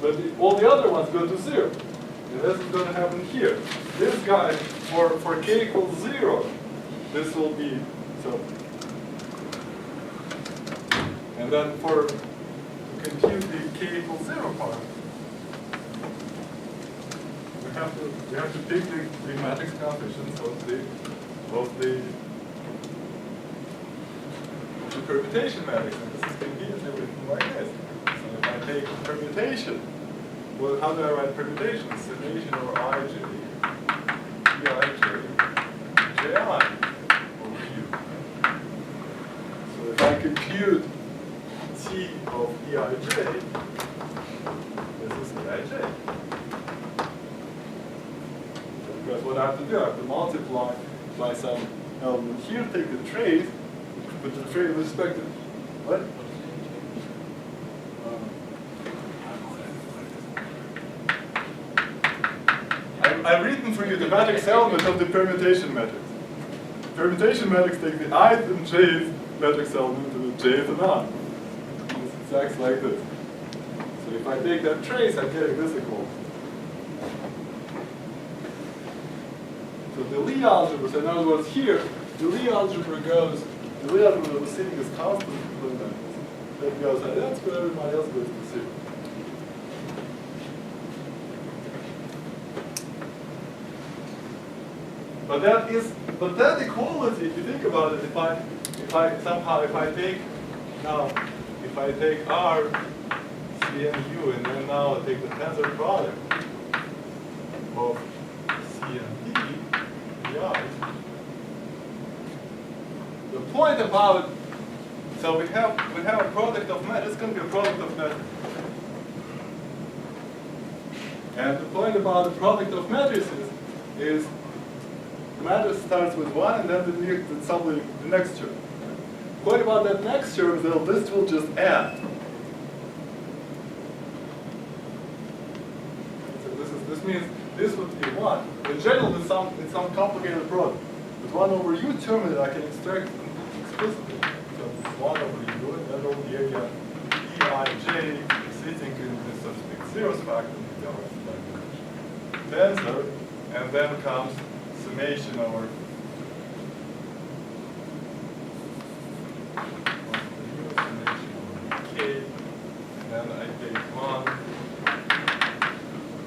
But all the other ones go to 0. And this is going to happen here. This guy, for k equals 0, this will be so. And then to compute the k equals 0 part, we have to pick the matrix coefficients of the permutation matrix, and this is conveniently written like this. So if I take permutation, well, how do I write permutation? Summation over ij, Ej, ji over u. So if I compute T of Eij, this is Eij. Because what I have to do, I have to multiply by some element here, take the trace, put the trace with respect to what? I've written for you the matrix element of the permutation matrix. Permutation matrix takes the ith and jth matrix element and the jth and on. It acts like this. So if I take that trace, I'm getting this equal. So the Lie algebra, so in other words here, the Lie algebra goes, the Lie algebra was sitting as constant complement. That goes identical, everybody else goes to 0. But that equality, if you think about it, if I take R, C and U, and then now I take the tensor product of C and D, DI. The point about, so we have a product of matrices. It's going to be a product of matrices. And the point about the product of matrices is the matrix starts with 1 and then it's suddenly the next term. The point about that next term is that this will just add. So this means this would be 1. In general, it's some complicated product. With 1 over U term that I can extract explicitly. So it's 1 over U, and then over here again, Eij sitting in this suffix zeros factor. Tensor, and then comes summation over k, and then I take 1,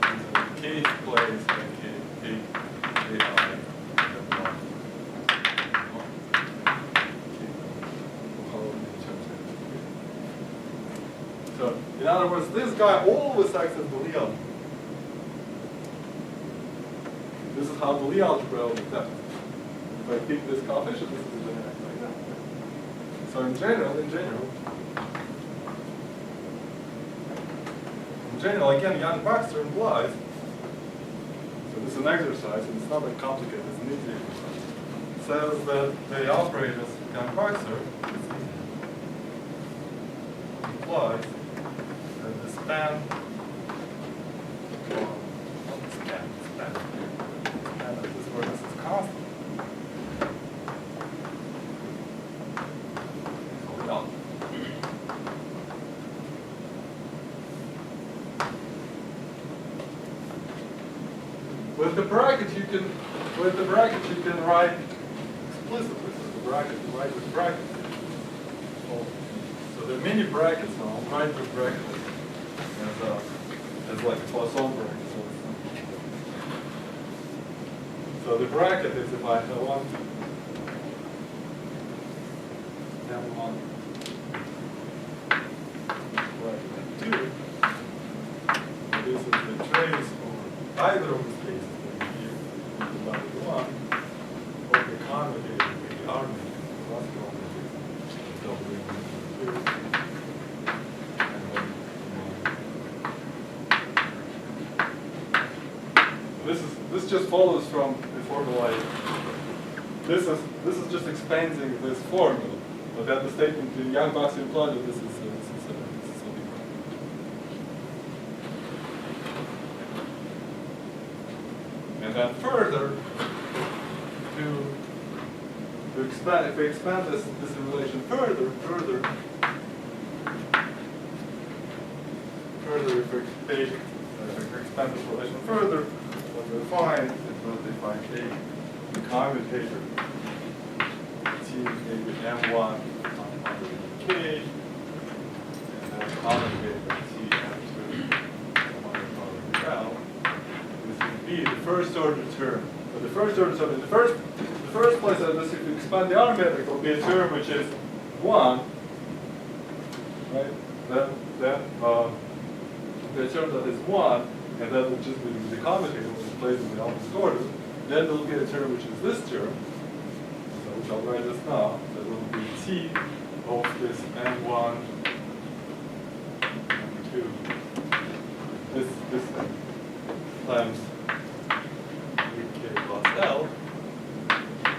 and k place, and k I, and then 1. So, in other words, this guy always acts as the Lie algebra. This is how the Lie algebra will be done. If I pick this coefficient, this is going to act like that. So in general, again, Yang-Baxter implies, so this is an exercise, and it's not that complicated, it's an easy exercise. It says that they operate as Yang-Baxter implies that the span, constant. With the bracket you can write explicitly. So the bracket you write with brackets. So there are many brackets now. I'll write the bracket as like a Poisson bracket. So the bracket is if I have one, M1, bracket 2. This is the trace over either of these cases, here, divided 1, or the commutator with the R-matrix, plus the W2, and then this just follows from formula. This is just expanding this formula, but then the statement in Yang-Baxter implied that this is something. And then further, to expand, if we expand this relation further, if we expand this relation further, what we'll find if I take the commutator T maybe M1 under K, and then commutator T M2 under L, this would be the first order term. But the first order term, in the first place, if you expand the R-matrix, it will be a term which is 1, right? Then the term that is 1, and that will just be the commutator, which is placed in the opposite order. Then we'll get a term which is this term, so which I'll write this now. That will be T of this M1, M2, this thing, times K plus L,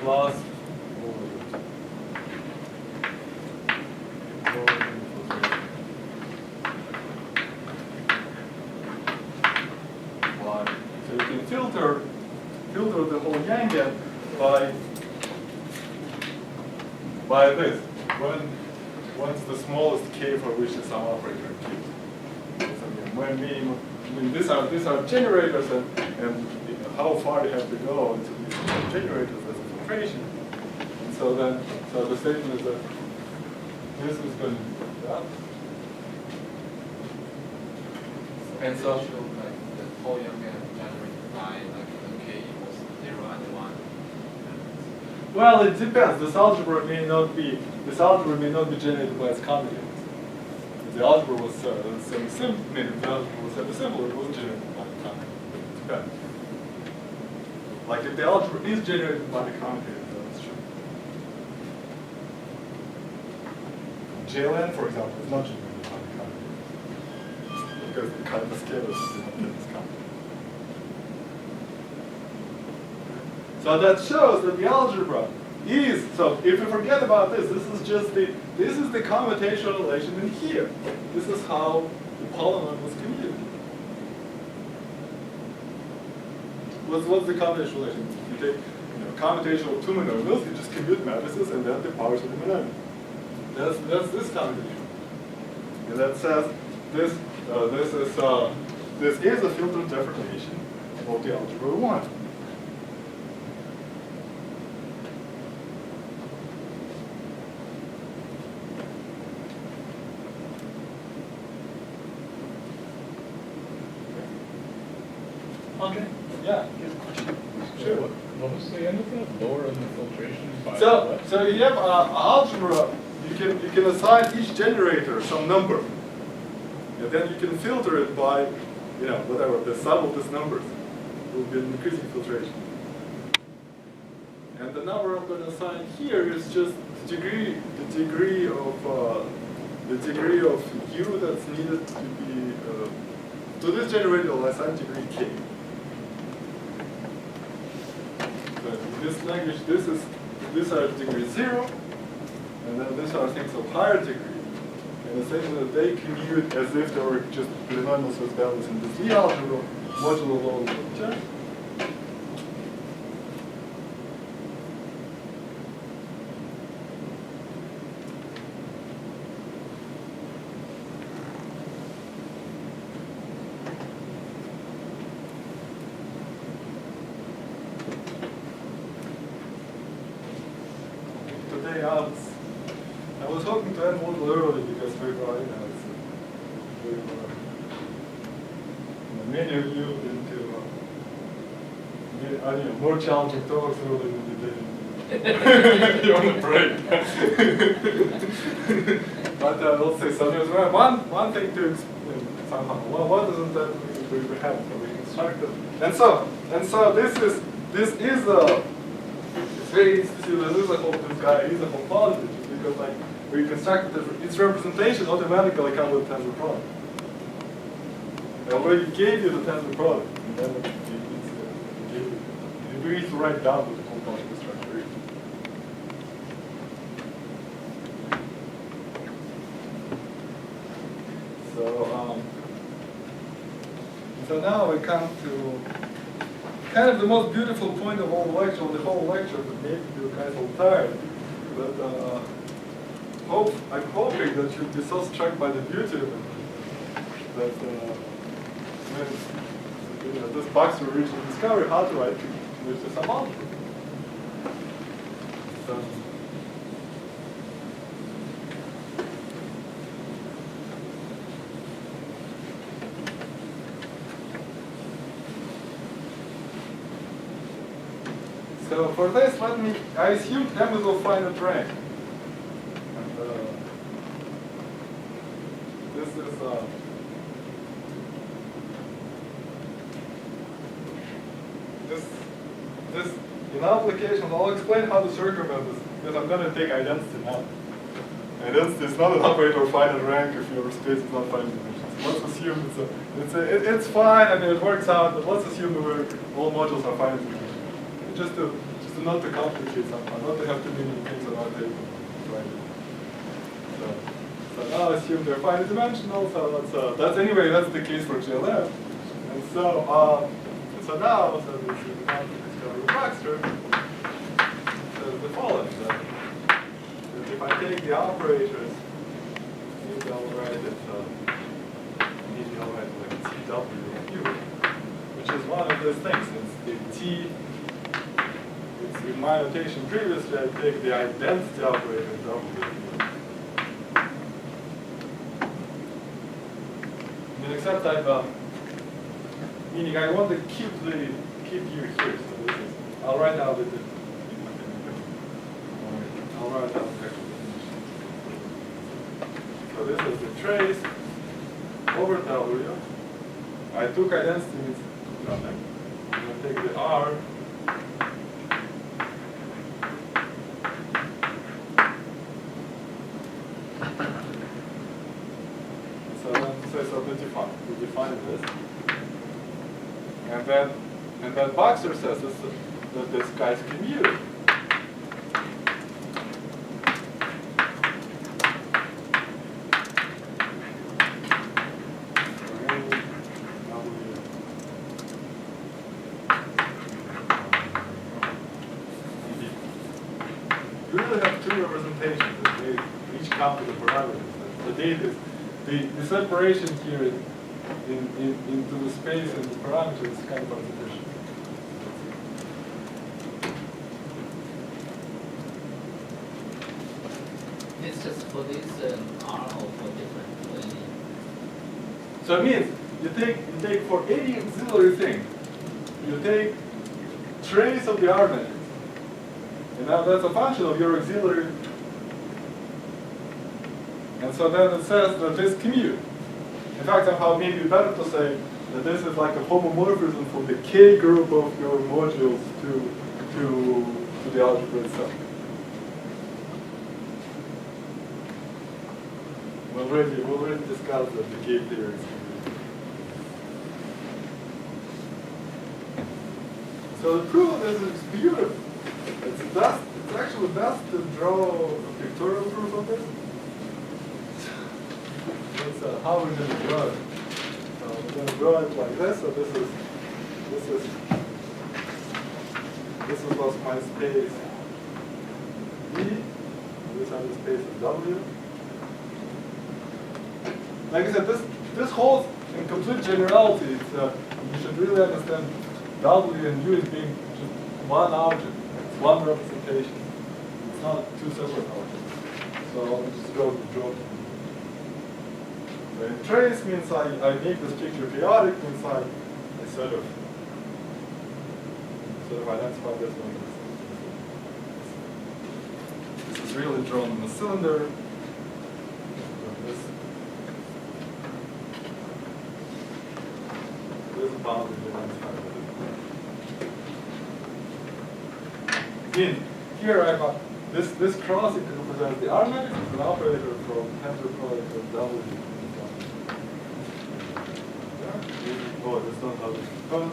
plus so you can filter the whole Yang by this. When's the smallest K for which is some operator Q. When these are generators, and how far you have to go into these generators as a filtration. And so the statement is that this is going to be that. And so like the whole Yang generated by like the K equals 0 and 1. Well, it depends. This algebra may not be generated by its commutators. If the algebra was semi-simple, it was generated by the commutator. It depends. Like if the algebra is generated by the commutator, that's true. JLN, for example, is not generated by the commutator because the kind of scalars do not get this commutator. So that shows that the algebra is, so if you forget about this, this is the commutational relation in here. This is how the polynomial was commuted. What's the commutational relation? You take commutation of two monomials, you just commute matrices and then the powers of the monomial. That's this commutation. And that says this is a filtered deformation of the algebra 1. Okay. Yeah. Sure. What was the end of that? Lower in the filtration by So what? so you have algebra. You can assign each generator some number, and then you can filter it by whatever the sum of these numbers will be an increasing filtration. And the number I'm going to assign here is just the degree of u that's needed to be to this generator. I'll assign degree k. So in this language, these are degree 0, and then these are things of higher degree. And the same that they commute as if they were just polynomials with values in this Lie algebra, modulo log term. I was hoping to end a little early because we were, many of you into more challenging talks early in the day. You're on a break. But let's say something. One thing to explain somehow. Well, what doesn't that we have? So we construct it. And so this is it's very easy. This is a whole positive just because like we constructed its representation automatically comes with tensor product. I already gave you the tensor product, and then it's easy to write down what the composite structure is. So now we come to kind of the most beautiful point of all lecture, the whole lecture, but maybe you're kind of tired. But I'm hoping that you'll be so struck by the beauty of it that this Baxter originally discovered how to write with some algebra. So for this, I assume M is of finite rank. And this is this in applications. I'll explain how to circumvent this because I'm going to take identity now. Identity is not an operator of finite rank if your space is not finite dimensions. Let's assume it's fine. I mean, it works out. But let's assume that all modules are finite dimensions. Just to not to complicate somehow, not to have too many things on our table. Right? So now assume they're finite dimensional. So that's the case for GLF. And so now this is discovery Baxter says the following: that if I take the operators, maybe I'll write it like TW of U, which is one of those things. It's the T. In my notation previously, I take the identity operator W. Except meaning I want to keep U here. So I'll write out with it. write down the actual definition. So this is the trace over W. I took identity means nothing. I'm going to take the R. So we define this. And then Baxter says that this guy's commute. You really have two representations that they each count to the parameters. The data is the separation here into the space and the parameters is kind of artificial. It's just for this R or for different for any. So it means you take for any auxiliary thing, you take trace of the R matrix. And now that's a function of your auxiliary. And so then it says that this commute. In fact, somehow maybe better to say that this is like a homomorphism for the K group of your modules to the algebra itself. We already discussed that the K theory is so the proof of this is beautiful. It's actually best to draw a pictorial proof of this. How we're going to draw it. We're going to draw it like this. So this was my space D. This other space is W. Like I said, this holds in complete generality. It's, you should really understand W and U as being just one object. It's one representation. It's not two separate objects. So I'll just draw. And trace means I make this picture periodic, means I sort of identify this one. This is really drawn in a cylinder. This boundary identified with it. Again, here I have this crossing represents the R matrix as an operator from tensor product of W. Oh, that's not how it's done.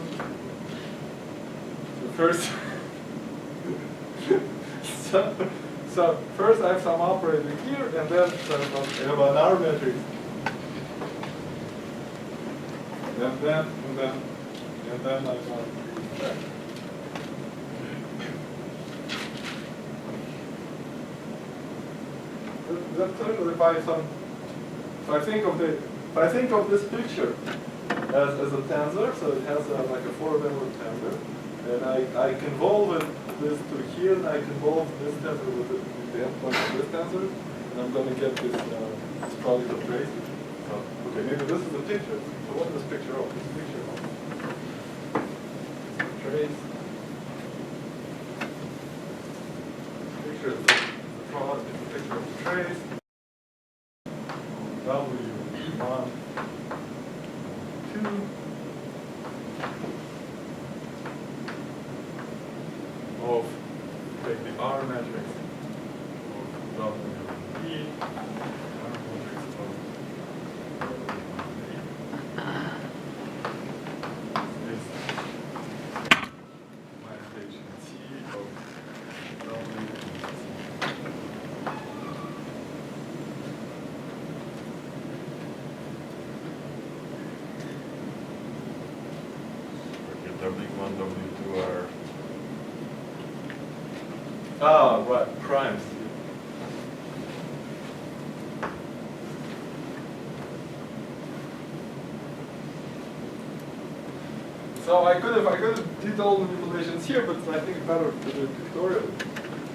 So first I have some operator here, and then I have an R matrix. And then I got there. That's typical if I think of this picture as a tensor, so it has like a four-element tensor, and I convolve this to here, and I convolve this tensor with the endpoint of this tensor, and I'm going to get this product of traces. So, okay, maybe this is a picture. So what is this picture of? This picture of trace. Picture is the product. It's a picture of the trace. W1. Of take the R matrix of W E, R matrix of is my equation T of W. W1, W2 are... Ah, right, primes. So I could have did all the manipulations here, but I think it's better to do it pictorially.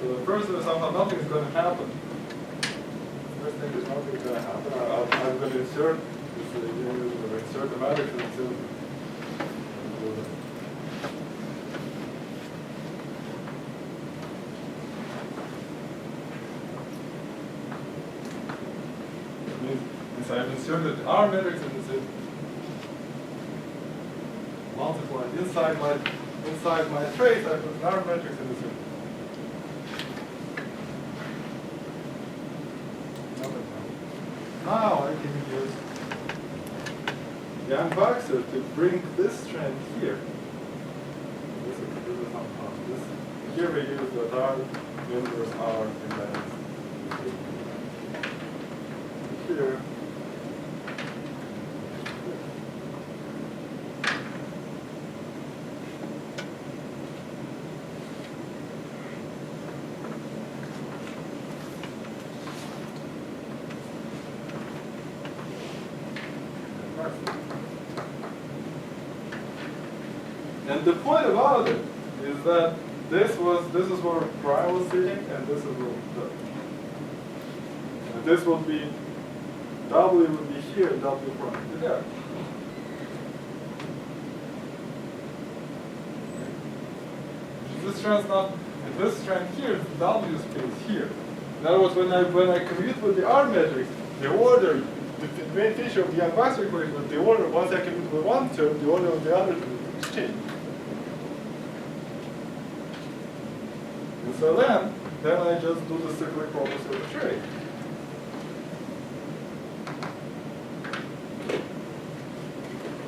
So the first is somehow nothing is going to happen. First thing is nothing is going to happen. I'm going to insert the matrix and insert. So I've inserted the R matrix and it's multiplied inside my trace. I put an R matrix in the center. Now I can use Yang-Baxter to bring this strand here. This is not this. Here we use the R inverse R and then here. And the point about it is that this is where prime was sitting, and this is where and this will be W would be here, W prime would be there. This strand's not, and this strand here, the W space here. In other words, when I commute with the R matrix, the order, the main feature of the Yang-Baxter equation is the order. Once I commute with one term, the order of the other term is changed. And so then I just do the cyclic property of the trace.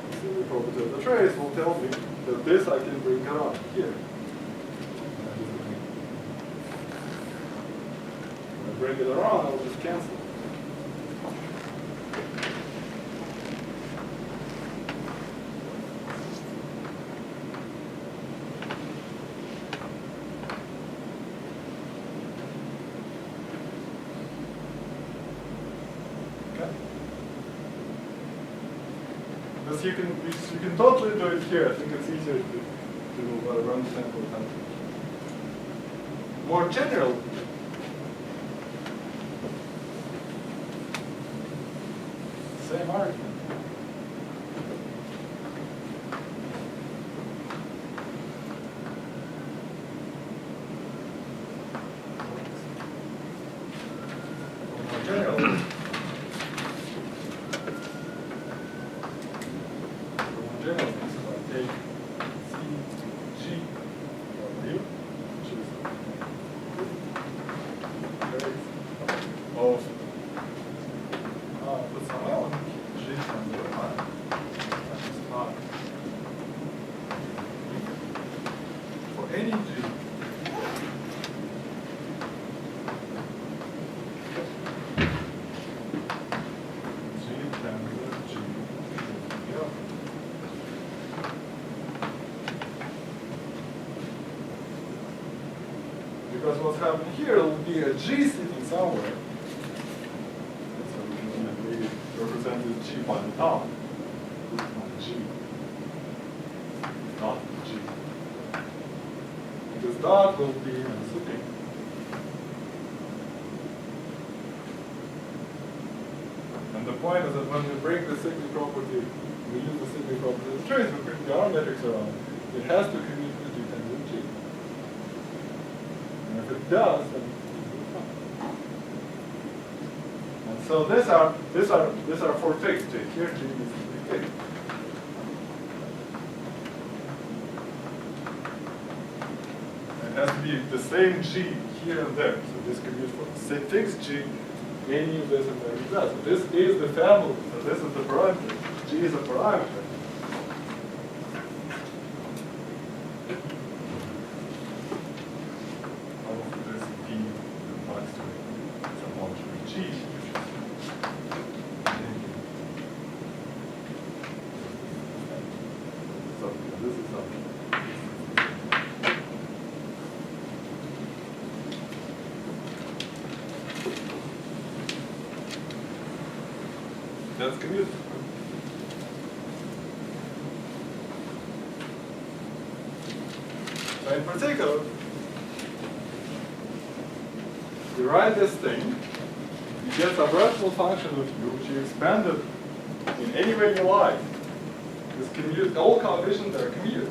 The cyclic property of the trace will tell me that this I can bring around here. When I bring it around, I'll just cancel. You can totally do it here. I think it's easier to run the sample time. More general. Same argument. More general. Because what's happening here will be a G sitting somewhere. So we can maybe represent this G by the top. This is not G. Not G. This dot will be sitting. And the point is that when we break the cyclic property, we use the cyclic property of the trace, we bring the R matrix around. It has to commute with G times with G. And if it does, then and so these are for fixed G. Here G is fixed. It has to be the same G here and there. So this commutes for fixed G, any of this and any of that. So this is the family. So this is the parameter. G is a parameter. That's commute. So in particular, you write this thing, you get a rational function of u, which you expanded in any way you like. This commute, all coefficients are commute.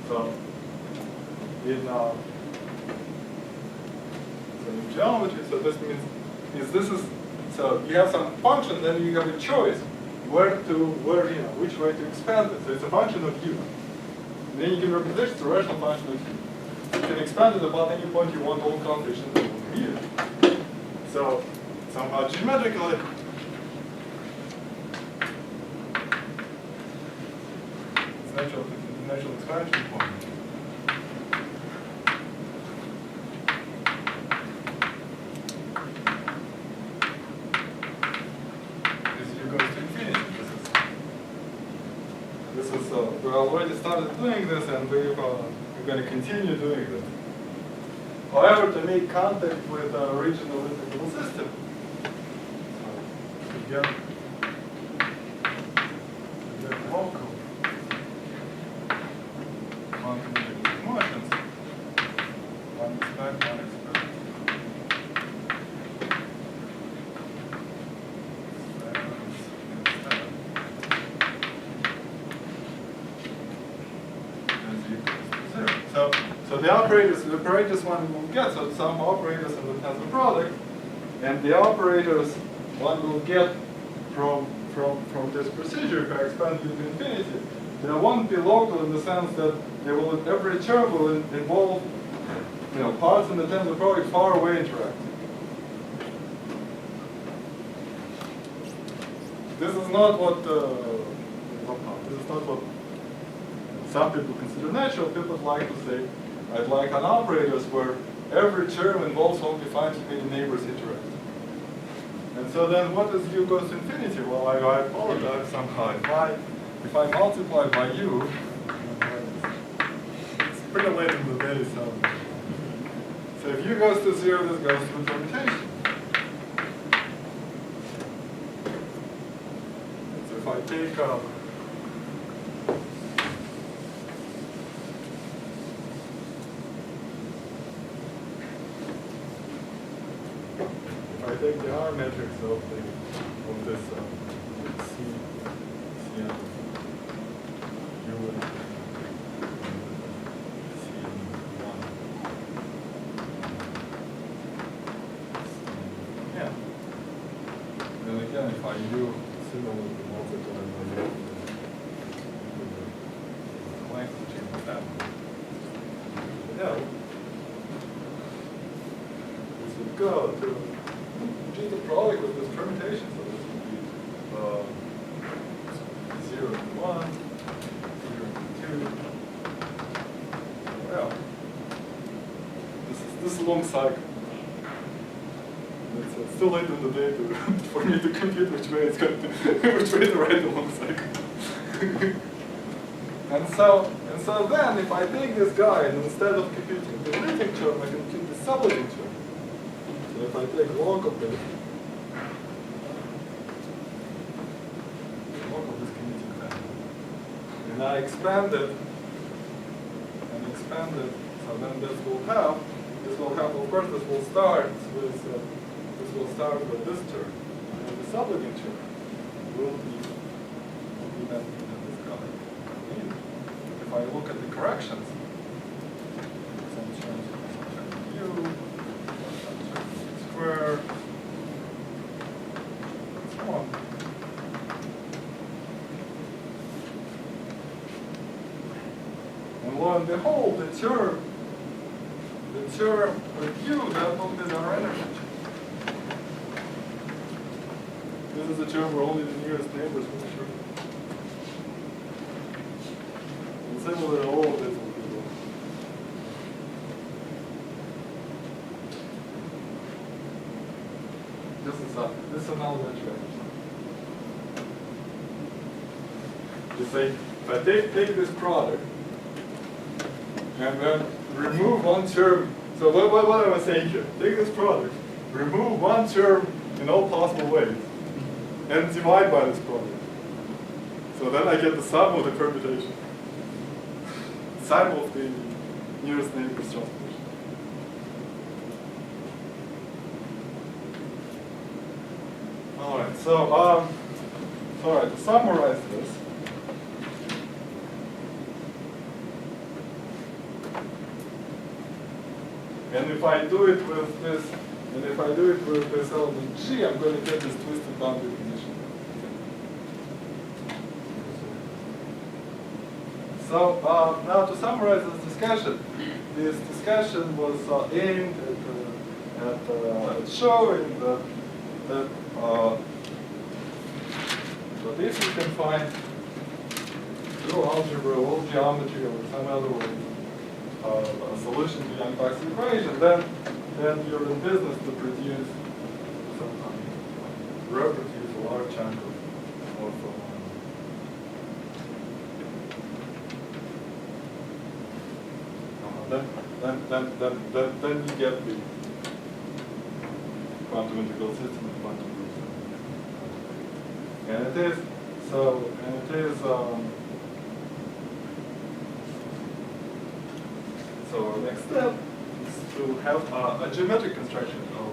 So in geometry, so this means this is So you have some function, then you have a choice which way to expand it. So it's a function of u. And then you can represent it's a rational function of u. You can expand it about any point you want all coefficients of u. So somehow geometrically, it's natural expansion point. We already started doing this, and we're going to continue doing this. However, to make contact with the original integral system, we get local quantum integral motions. One expect, one expect. So the operators one will get, so some operators and it has a product, and the operators one will get from this procedure, if I expand it to infinity, they won't be local in the sense that they will, every term will involve parts in the tensor product far away interact. This is not what some people consider natural. People like to say, I'd like an operators where every term involves only finite many neighbors interact. And so then what is u goes to infinity? Well, I apologize somehow. If I multiply by u, it's pretty late in the day, so if u goes to 0, this goes to permutation. So if I take I take the R-matrix of this C and U and C and 1. Yeah. And again, if I do similarly multiply by U, the length changes that. Yeah. This would go to the product with this permutation, so this would be 0 and 1, 0 and 2. Well, this is a long cycle. It's still late in the day for me to compute which way it's going to which way to write the long cycle. and so then if I take this guy and instead of computing the limiting term, I can compute the sublimiting term. So if I take log of this commuting family, and I expand it, so then this will have, of course, this will start with this term, and the sublimiting term will be then this guy. If I look at the corrections, some change in u, square, so on. And lo and behold, the term with u, that will be the energy. This is a term where only the nearest neighbors will be true. And similarly, all of this will be wrong. This is an algebra. You say, if I take this product and then remove one term. So what am I saying here? Take this product, remove one term in all possible ways, and divide by this product. So then I get the sum of the permutation. Sum of the nearest neighbor's transformation. Alright, so to summarize this, and if I do it with this And if I do it with this element G, I'm going to get this twisted boundary condition. So now to summarize this discussion was aimed at showing that if you can find through algebra or geometry or some other way a solution to Yang-Baxter equation, then you're in business to produce reproduce a large chunk of then you get the quantum integral system and quantum group system. And it is so our next step is to have a geometric construction of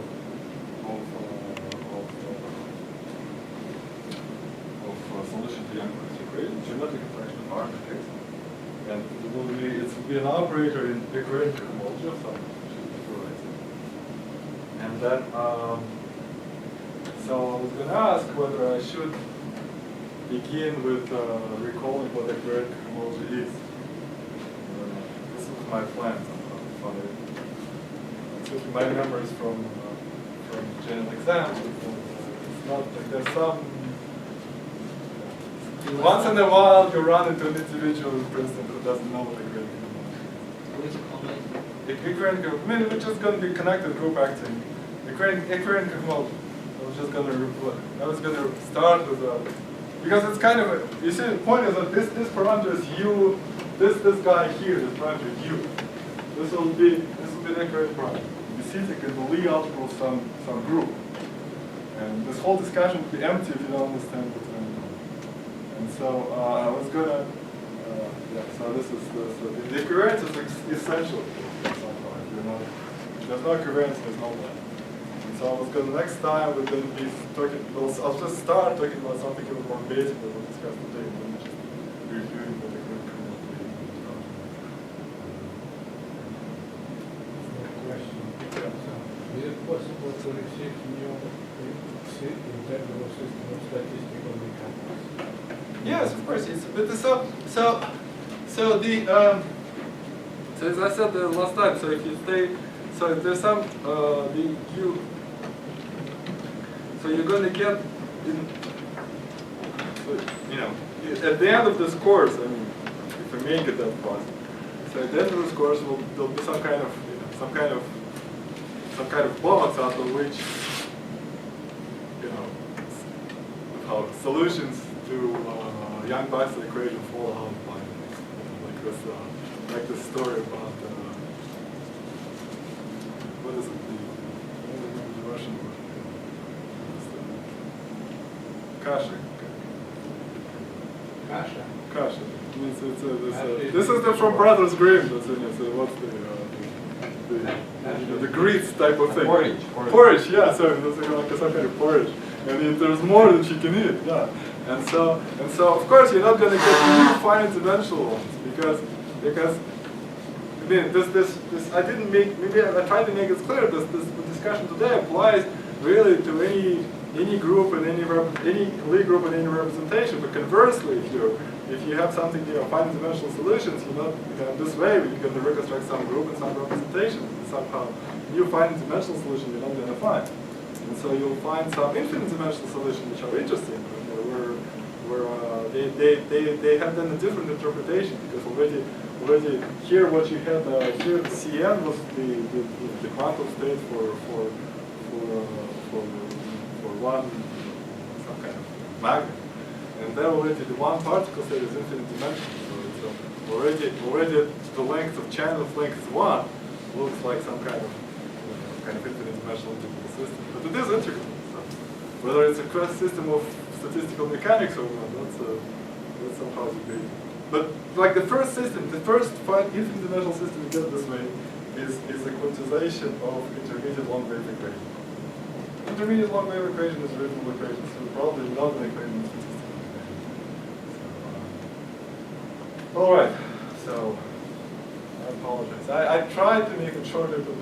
solution to Yang-Baxter equation, geometric construction of R-matrices. And it will be an operator in Pictorial Cohomology of some and then so I was going to ask whether I should begin with recalling what Pictorial Cohomology is. This was my plan somehow. It's my memories from general exams. It's not like there's some. Once in a while, you run into an individual in Princeton who doesn't know what Pictorial Cohomology is. I mean, we're just going to be connected group acting. Pictorial Cohomology. I was going to start with because it's kind of you see the point is that this parameter is u, this guy here, this parameter is u. This will be the correct parameter. You see it in the Lie algebra of some group. And this whole discussion would be empty if you don't understand what's going on. And so I was gonna, so this is the covariance is essential. There's no covariance, there's no line. And so I was gonna next time we're gonna be talking. Well, I'll just start talking about something a little more basic that we'll discuss today, and then just reviewing what the group can do. Is it possible to receive new integral system of statistical mechanics? Yes, of course. So as I said the last time, so if you stay, so if there's some so you're going to get in, so, at the end of this course. I mean, if I make it that far. So at the end of this course, there'll be some kind of box out of which how solutions to Yang-Baxter equation fall out by like this story about what is it? The Russian word. Kasha. Kasha. Kasha. This is from Brothers Grimm. That's it. So what's the Greeks type of thing? Porridge. Yeah. So that's like some kind of porridge. And there's more that you can eat. Yeah. And so of course you're not going to get new finite dimensional ones because I mean this I didn't make, maybe I tried to make it clear this discussion today applies really to any group and any Lie group and any representation. But conversely, if you have something finite dimensional solutions, this way you're going to reconstruct some group and some representation. And somehow new finite dimensional solution you're not going to find. And so you'll find some infinite dimensional solutions which are interesting, where they have done a different interpretation because already here what you had here the Cn was the quantum state for one some kind of magnet, and then already the one particle state is infinite dimensional. So already the length of channel length 1 looks like some kind of infinite dimensional integral system, but it is integral. So whether it's a system of statistical mechanics or not, that's somehow debated. But like the first system, the first infinite dimensional system you get this way is a quantization of intermediate long wave equation. Intermediate long wave equation is a reasonable equation, so probably not an equation in statistical mechanics. All right, so I apologize. I tried to make it shorter, but